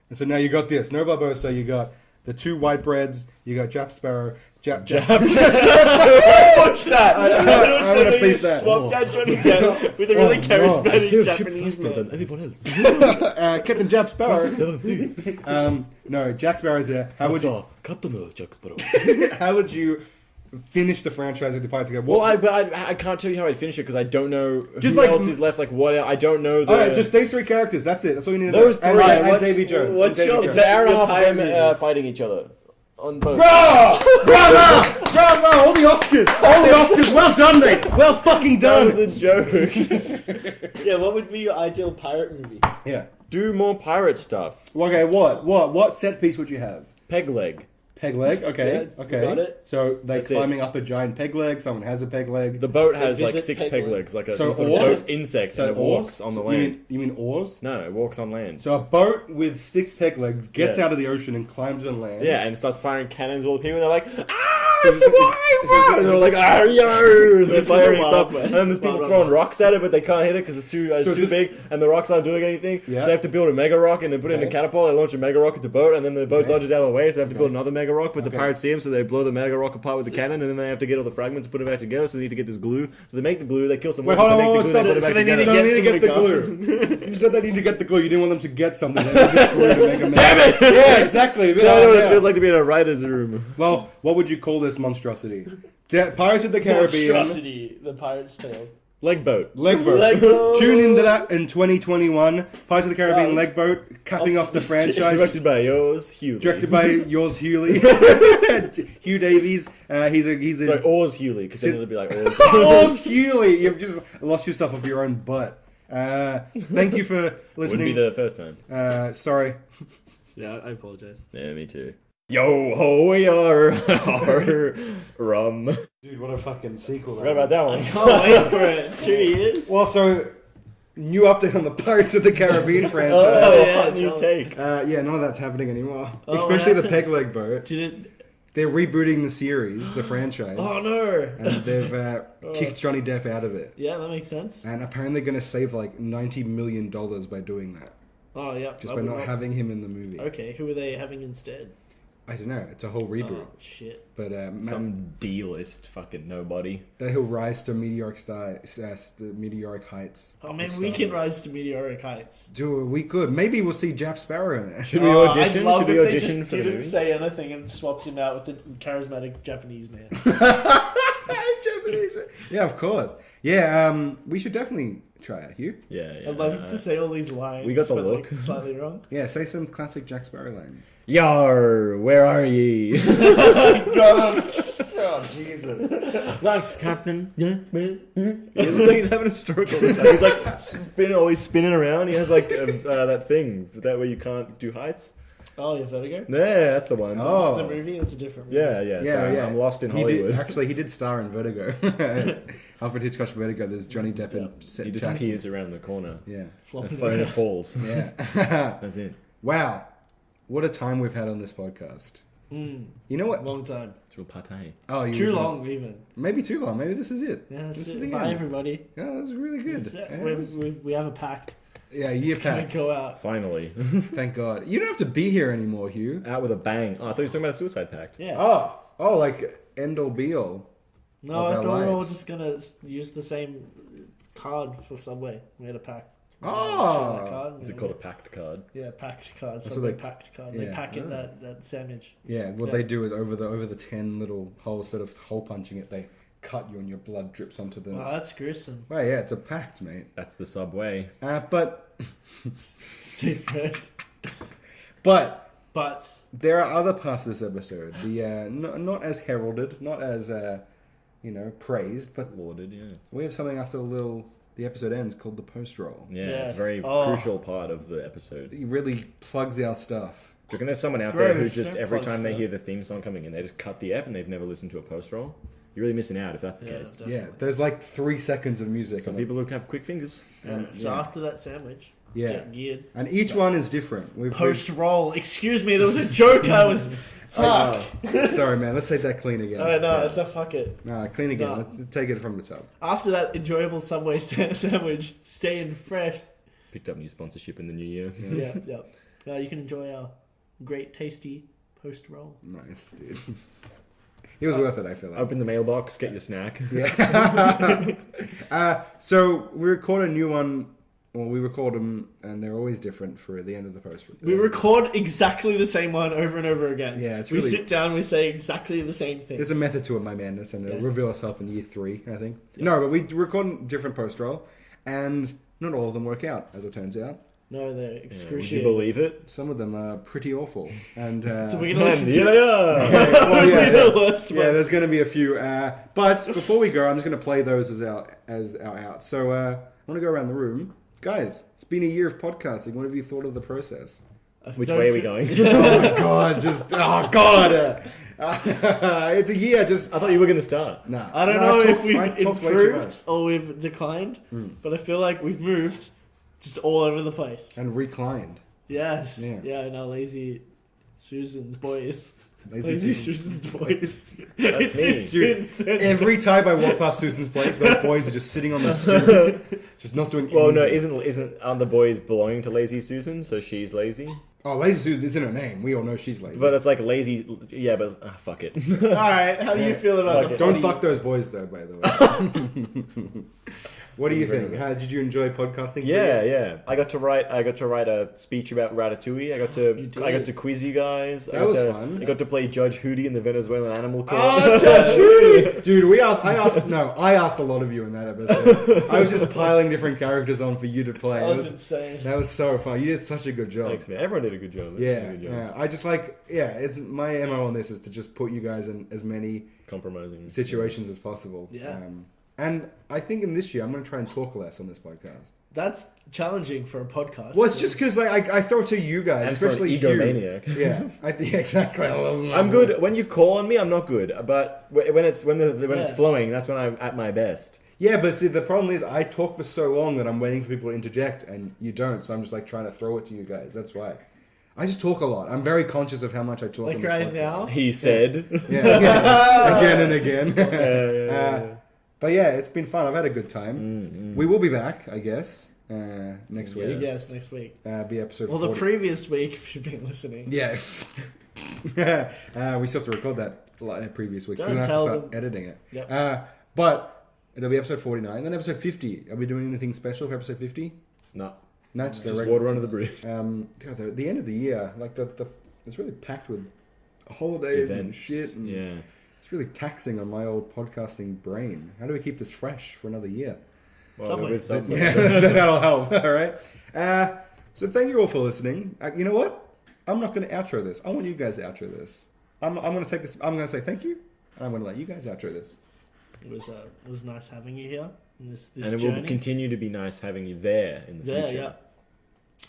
And so now you got this. No Barbossa, you got the two white breads, you got Jack Sparrow. Watch that! I wanna beat that. Swapped out Johnny Depp with a really no. charismatic Japanese man. anyone else. Captain Jack Sparrow. No, Jack Sparrow's there. How would you? Captain Jack Sparrow. How would you finish the franchise with the Pirates again? Well, I can't tell you how I'd finish it because I don't know Just who like- else is left. Like what? I don't know. The, Alright, just these three characters. That's it. That's all you need to Those know. three. And What's- Davy Jones. what's And Davy your- it's Jones. an hour and a Your half of them pirate fighting each other on both. Bravo! All the Oscars! All the Oscars! Well done, mate! Well fucking That was done! a joke. Yeah, what would be your ideal pirate movie? Yeah. Do more pirate stuff. Okay, what set piece would you have? Peg leg. Peg leg? Okay. Yeah, okay. got it. So they're That's it. climbing up a giant peg leg, someone has a peg leg. The boat has like visit 6 peg peg leg. legs, like a So some sort of oars? boat insect, So and it oars? walks on the So land. You mean oars? No, it walks on land. So a boat with 6 peg legs gets Yeah. out of the ocean and climbs on land. Yeah, and starts firing cannons at all the people. And they're like, So it's the wild! And they're like, yo! They're This is the firing wild stuff. man. And then there's people Wild throwing man. rocks at it, but they can't hit it because it's too So too it's big, and the rocks aren't doing anything. Yeah. So they have to build a mega rock, and they put it in a Okay. catapult, they launch a mega rock at the boat, and then the boat Okay. dodges out of the way, so they have to build another mega rock, but the Okay. pirates see them, so they blow the mega rock apart with the cannon, and then they have to get all the fragments and put it back together, so they need to get this glue. So they make the glue, they kill some Wait, monsters, hold they on, make the glue, stop. they put it So back they need to together. So they need to get the some glue. You said they need to get the glue. You didn't want them to get something. They need to get glue to make a Damn it! Yeah, exactly. I know what Yeah. it feels like to be in a writer's room. Well, what would you call this monstrosity? Pirates of the Caribbean. Monstrosity, the Pirate's Tale. Leg boat. Leg boat. Leg boat. Tune into that in 2021. Pirates of the Caribbean Oh, leg boat, capping off the optimistic. franchise. Directed by yours, Hughley. Directed by yours, Hughley. Hugh Davies. He's a Sorry, Oars Hughley, because then it'll be like Oars. yours, Hughley. You've just lost yourself of your own butt. Thank you for Wouldn't be listening. the first time. Sorry. Yeah, I apologize. Yeah, me too. Yo ho yar rum. Dude, what a fucking sequel. Forgot about that one. Can't wait for it. 2 years. Well, so new update on the Pirates of the Caribbean franchise. Oh, yeah, hot new tell- take. Yeah, none of that's happening anymore. Oh, Especially what the peg leg boat. Didn't. They're rebooting the series, the franchise. Oh no. And they've kicked Johnny Depp out of it. Yeah, that makes sense. And apparently going to save like $90 million by doing that. Oh yeah. Just I by would not having him in the movie. Okay, who are they having instead? I don't know. It's a whole reboot. Oh shit. But Some D-list fucking nobody. that he'll rise to meteoric the meteoric heights. Oh man, of we Star can Wars. rise to meteoric heights. Dude, we could. Maybe we'll see Jack Sparrow in it. Should we Oh, audition? I'd love Should we if they audition just for the didn't movie? say anything and swapped him out with the charismatic Japanese man. Japanese. Yeah, of course. Yeah, we should definitely try it. Hugh? Yeah, yeah. I'd love him to say all these lines. we got the but, look. like, slightly wrong. Yeah, say some classic Jack Sparrow lines. Yar, where are ye? Oh, Jesus. That's Captain. Yeah, man. It's like he's having a stroke all the time. He's like always spinning around. He has like that thing that way you can't do heights. Oh, yeah, Vertigo? Yeah, that's the one. Oh. The movie? That's a different movie. Yeah, yeah. Yeah, Sorry, yeah. I'm lost in He Hollywood. he did star in Vertigo. Alfred Hitchcock's Vertigo. There's Johnny Depp and He just Jack. appears around the corner. Yeah. Flopping And phone around. falls. Yeah. That's it. Wow. What a time we've had on this podcast. You know what? Long time. It's real pate. Oh, you Too long, even. Maybe too long. Maybe this is it. Yeah, that's This is it. the Bye, end. everybody. Yeah, that's really good. We have a pact. Yeah, year It's gonna pact. go out. Finally. Thank God. You don't have to be here anymore, Hugh. Out with a bang. Oh, I thought you were talking about a suicide pact. Yeah. Oh, like end all be all. no, of I our thought we were all lives. just gonna use the same card for Subway. We had a pact. Oh. Show that card, Is it called a pact card? Yeah, packed card. So Subway they- packed card. yeah. They pack in that sandwich. Yeah, what Yeah. they do is over the 10 little holes, instead of hole punching it, they cut you and your blood drips onto them. Oh, that's gruesome. Well, yeah, it's a pact, mate. That's the Subway. But Stupid. but But there are other parts of this episode. The not as heralded, not as praised, but Lauded, yeah. we have something after the episode ends called the post roll. Yeah, Yes. it's a very Oh. crucial part of the episode. It really plugs our stuff. Do you reckon there's someone out there who Gross, just, don't every plug time they stuff. hear the theme song coming in, they just cut the app and they've never listened to a post roll? You're really missing out if that's the case. definitely. Yeah, there's like 3 seconds of music. Some on it. people who have quick fingers. So yeah. after that sandwich, Yeah. get geared. And each one is different. Post roll. Excuse me, there was a joke I was. Fuck. Sorry, man. Let's take that clean again. Oh no, fuck it. Nah, clean again. No. Let's take it from the top. After that enjoyable Subway sandwich, staying fresh. Picked up new sponsorship in the new year. Yeah. You can enjoy our great, tasty post roll. Nice, dude. He was worth it, I feel like. Open the mailbox, get your snack. So we record a new one. Well, we record them, and they're always different for the end of the post. We record exactly the same one over and over again. Yeah, it's we really- sit down, we say exactly the same thing. There's a method to it, my madness, and it'll Yes. reveal itself in year 3, I think. No, but we record different post roll, and not all of them work out, as it turns out. No, they're Would you excruciating. believe it? Some of them are pretty awful, and So we're And gonna listen here to they are! well, yeah, the worst yeah, ones. there's going to be a few. But before we go, I'm just going to play those as our out. So I want to go around the room, guys. It's been a year of podcasting. What have you thought of the process? Which Don't way are we fi- going? Oh my god! It's a year. Just I thought you were going to start. nah. I don't No, know I've if talked- we've I talked way too improved much. or we've declined, but I feel like we've moved just all over the place. And reclined. Yes. Yeah. Yeah, and our lazy Susan's boys. Lazy Lazy Susan. Susan's boys. That's me. It's been- Every time I walk past Susan's place, those boys are just sitting on the stoop, just not doing. Well, no, anything. aren't the boys belonging to Lazy Susan, so she's lazy? Oh, Lazy Susan isn't her name. We all know she's lazy. But it's like lazy, yeah, but fuck it. Alright, how do you feel about Fuck the it. Don't potty? fuck those boys, though. By the way. What do you think? How did you enjoy podcasting? Yeah. I got to write a speech about Ratatouille. You did. I got to quiz you guys. That was fun. I got to play Judge Hootie in the Venezuelan Animal Court. Oh, Judge Hootie! Dude, I asked a lot of you in that episode. I was just piling different characters on for you to play. That was insane. That was so fun. You did such a good job. Thanks, man. Everyone did a good job. Yeah. I just it's my MO on this is to just put you guys in as many Compromising situations as possible. Yeah. And I think in this year I'm going to try and talk less on this podcast. That's challenging for a podcast. Well, it's just because I throw it to you guys, And for an especially you. egomaniac. Yeah, I think exactly. I'm good when you call on me. I'm not good, but when it's Yeah. flowing, that's when I'm at my best. Yeah, but see, the problem is I talk for so long that I'm waiting for people to interject, and you don't. So I'm just trying to throw it to you guys. That's why. I just talk a lot. I'm very conscious of how much I talk. like on this right podcast. now. He said. Yeah, again and again. Yeah. But yeah, it's been fun. I've had a good time. We will be back, I guess, next Yeah. week. Yes, next week. Be episode. Well, 40. the previous week, if you've been listening. Yeah. We still have to record that previous week. Don't We're gonna have tell to start them. editing it. Yep. But it'll be episode 49, then episode 50. Are we doing anything special for episode 50? No, No, just, a just regular- water under the bridge. God, the end of the year, like it's really packed with holidays and Events. shit. And Yeah. It's really taxing on my old podcasting brain. How do we keep this fresh for another year? Well, Subway. with Subway. Yeah, that'll help. All right. So thank you all for listening. You know what? I'm not going to outro this. I want you guys to outro this. I'm going to take this. I'm going to say thank you, and I'm going to let you guys outro this. It was nice having you here in this And it journey. will continue to be nice having you there in the future.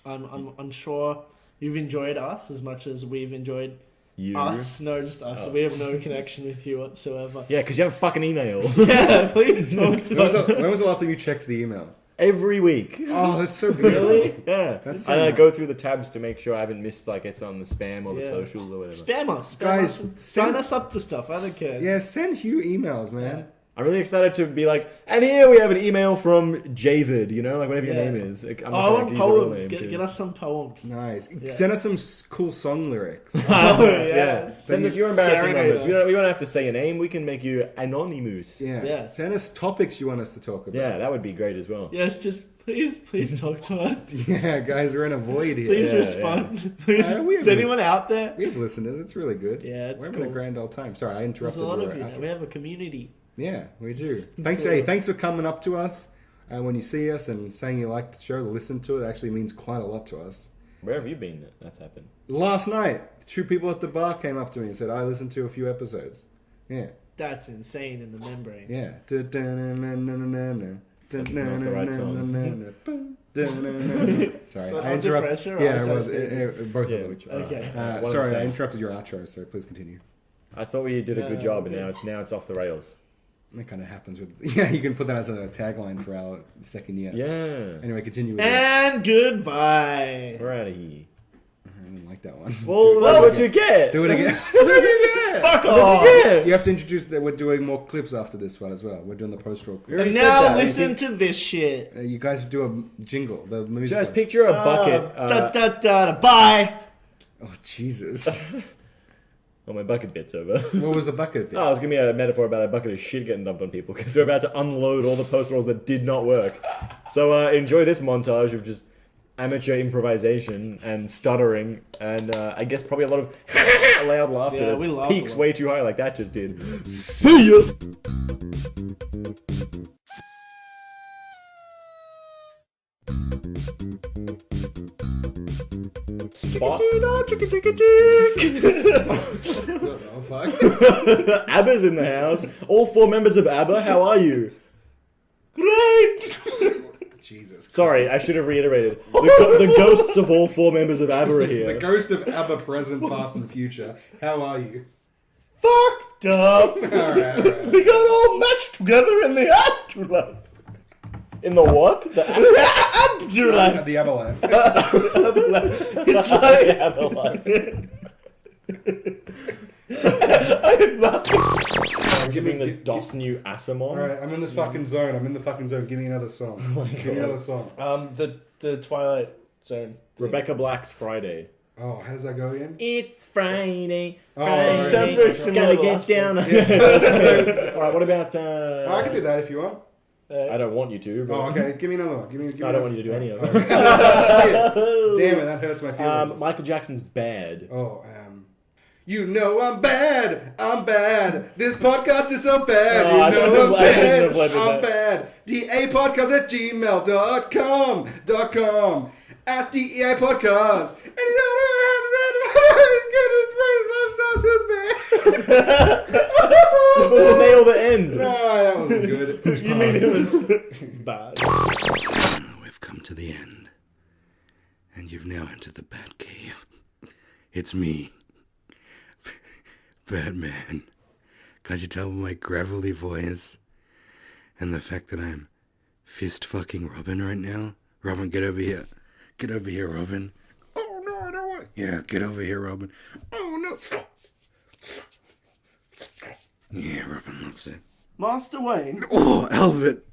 Yeah. I'm sure you've enjoyed us as much as we've enjoyed You. us. No, just us. Oh. We have no connection with you whatsoever. Yeah, because you have a fucking email. Yeah, please talk to When was, us. when was the last time you checked the email? every week. Oh, that's so beautiful. Really? Yeah. That's And I so go through the tabs to make sure I haven't missed like it's on the spam or the Yeah. socials or whatever. Spam us. Guys, Sign us up to stuff. I don't care. Yeah, send Hugh emails, man. I'm really excited to be like, and here we have an email from Javid, you know, like whatever your Yeah. name is. Like, I'm Oh, not I gonna want use your real poems. name, Get us some poems. Nice. Yeah. Send us some cool song lyrics. Oh, Yeah. Send us your embarrassing Serenade moments. us. We don't have to say your name. We can make you anonymous. Yeah. Yeah. Send us topics you want us to talk about. Yeah, that would be great as well. Yes, just please talk to us. Yeah, guys, we're in a void here. Please Yeah, respond. Please, we have is anyone out there? We have listeners. It's really good. Yeah, it's We're having a cool. grand old time. Sorry, I interrupted. There's a lot of your you. outro. We have a community. Yeah, we do. So- Thanks for coming up to us. When you see us and saying you like the show, listen to it, actually means quite a lot to us. Where have you been that that's happened? Last night, 2 people at the bar came up to me and said, I listened to a few episodes. Yeah, That's insane in the membrane. yeah. That's not the right song. Sorry, So I Under interrupted. Pressure or Yeah, Ice it was Ice Baby? both Yeah, of them. which, Okay. one of the Sorry, I same. interrupted your outro, so please continue. I thought we did a good Yeah, job, and okay. now it's off the rails. That kind of happens with. Yeah, you can put that as a tagline for our second year. Yeah. Anyway, continue with it. And goodbye. We're out of here. I didn't like that one. Well, that's what you get. Do it again. That's what you get. Fuck That's off. what you get. You have to introduce that we're doing more clips after this one as well. We're doing the post-roll clip. already And said now that. listen to this shit. You guys do a jingle, the music. Just one. picture a bucket. Bye. Oh Jesus! Oh, my bucket bit's over. What was the bucket? Bit? Oh, I was giving me a metaphor about a bucket of shit getting dumped on people because we're about to unload all the post rolls that did not work. So enjoy this montage of just amateur improvisation and stuttering and I guess probably a lot of loud laughter. Yeah, that we laughed a peaks lot. way too high like that just did. See ya! Spot. Oh fuck! ABBA's in the house. All 4 members of ABBA, how are you? Great. Jesus. Sorry, I should have reiterated. The ghosts of all 4 members of ABBA are The here. ghost of ABBA, present, past, and future. How are you? Fucked up. All right. We got all matched together in the afterlife. In the what? The Afterlife. The ABBA life. It's like ABBA life. Give me the DOS new Asimon. All right, I'm in this fucking zone. Give me another song. Give me another song. the Twilight Zone. Rebecca Black's Friday. Oh, how does that go again? It's Friday. Oh, Friday. it sounds very similar Gotta to get last down. one. Alright, what about... Oh, I can do that if you want. I don't want you to. But Oh, okay. Give me another one. Give me I don't want you to do any of it. Shit. Damn it, that hurts my feelings. Michael Jackson's Bad. Oh, you know I'm bad. I'm bad. This podcast is so bad. Oh, I You shouldn't know have- I'm I shouldn't have bad. led with I'm that. bad. DEA podcast at gmail.com. At DEA podcast. And you know You're supposed to nail the end. No, that wasn't good. You mean it was bad? We've come to the end. And you've now entered the Batcave. It's me. Batman. Can't you tell by my gravelly voice and the fact that I'm fist fucking Robin right now? Robin, get over here. Get over here, Robin. Oh no, I don't want. Yeah, get over here, Robin. Oh no. Yeah, Robin loves it. Master Wayne. Oh, Albert.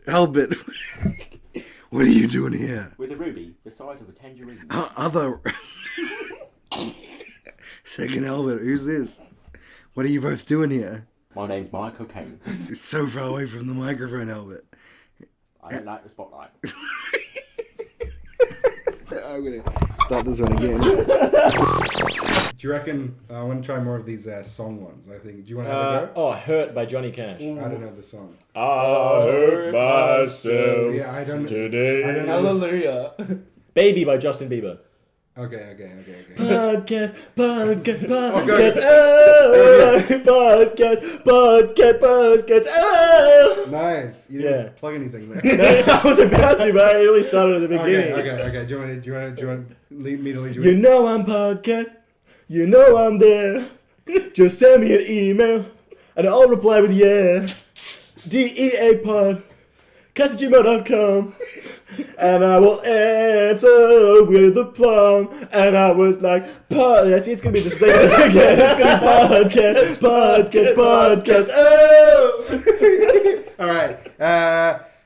What are you doing here? With a ruby the size of a tangerine. Other. Second Albert, who's this? What are you both doing here? My name's Mike O'Kane. It's so far away from the microphone, Albert. I don't like the spotlight. I'm gonna start this one again. Do you reckon I want to try more of these song ones? I think. Do you want to have a go? Hurt by Johnny Cash. I don't know the song. I hurt myself Yeah, I don't. today. I don't know. This. Hallelujah. Baby by Justin Bieber. Okay. Podcast. go. Podcast. Oh. Nice. You Yeah. didn't plug anything there. I was about to, but I really started at the beginning. Okay. Do you want to lead me to lead you? You know I'm podcast. You know I'm there. Just send me an email and I'll reply with yeah. DEA pod. podcast@gmail.com. And I will answer with a plum. And I was like, see, it's going to be the same thing again. It's going to be podcast. Oh! All right.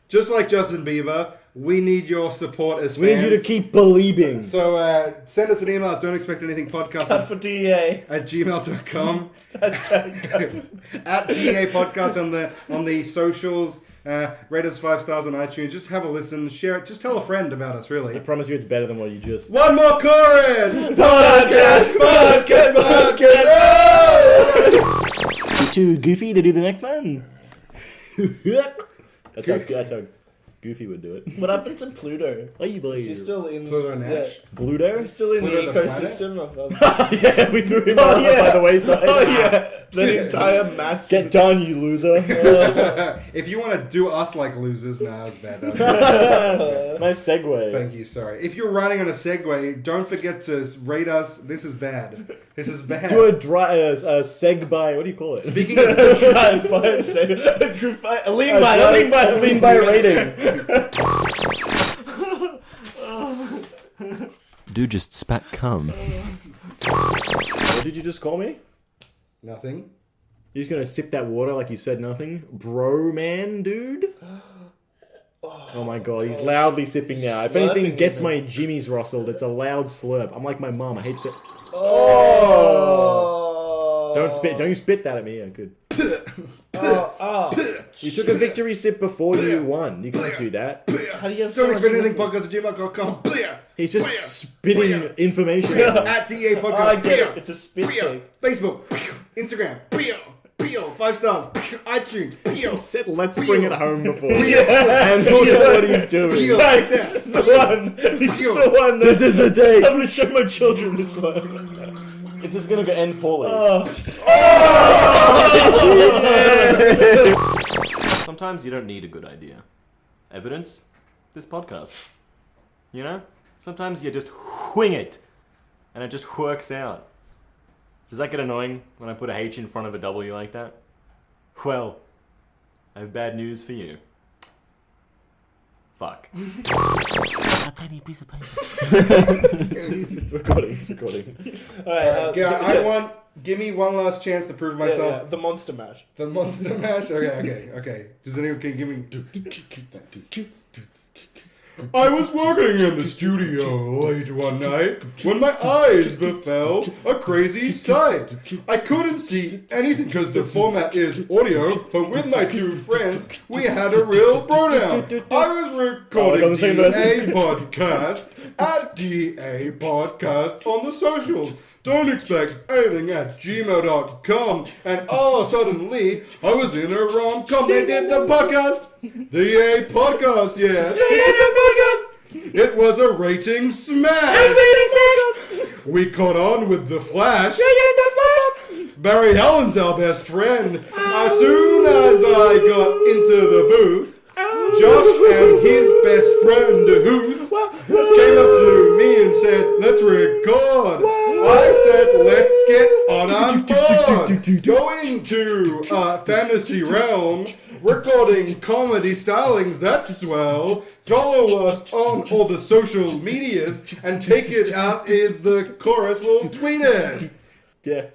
Just like Justin Bieber, we need your support as fans. We need you to keep believing. So send us an email at don'texpectanythingpodcast For DEA. at gmail.com. At DEA Podcast on the socials. Rate us 5 stars on iTunes. Just have a listen. Share it. Just tell a friend about us, really. I promise you it's better than what you just... One more chorus! podcast. You're too goofy to do the next one. That's how Goofy would do it. What happened to Pluto? Is he still in Pluto Nash? Bluto? Is he still in Pluto the the ecosystem of Yeah, we threw him Oh, out yeah. by the wayside. Oh yeah, the entire mass. Get done, you loser. If you want to do us like losers, nah, that's bad. Nice segue. Thank you, sorry. If you're riding on a Segway, don't forget to rate us. This is bad. This is bad. Do a seg by, what do you call it? Speaking of lean by rating. Dude just spat cum. What did you just call me? Nothing. You're just gonna sip that water like you said nothing? Bro man, dude? Oh my god, he's loudly sipping now. If anything gets my jimmies rustled, it's a loud slurp. I'm like my mom, I hate to... Oh! Don't you spit that at me, yeah, good. You took a victory sip before you won. You can't do that. How do you have so Don't much expect anything. liquid? Podcast@gmail.com. He's just spitting information. At DEA Podcast. I get it. It's a spit take. Facebook. Instagram. 5 stars. iTunes. Said let's bring it home before. Peel. And look at what he's doing. Peel. Guys, this is the one. This is the one. This is the day. I'm gonna show my children this one. It's just gonna end poorly. Sometimes you don't need a good idea. Evidence? This podcast. You know? Sometimes you just wing it. And it just works out. Does that get annoying when I put a H in front of a W like that? Well, I have bad news for you. Fuck. A tiny piece of paper. It's recording. Alright, give me one last chance to prove myself. the Monster Mash. The Monster Mash? Okay. Does anyone can give me... I was working in the studio late one night when my eyes beheld a crazy sight. I couldn't see anything because the format is audio, but with my 2 friends, we had a real throwdown. I was recording DEA Podcast at DEA Podcast on the socials. Don't expect anything at gmail.com. And suddenly, I was in a rom-com. They did the podcast. DEA Podcast, yeah. It was a rating smash. We caught on with The Flash. Barry Allen's our best friend. As soon as I got into the booth, Josh and his best friend, Who's, came up to me and said, let's record. I said, let's get on board. Going to fantasy realm. Recording comedy stylings, that's swell. Follow us on all the social medias and take it out in the chorus. We'll tweet it. Yeah.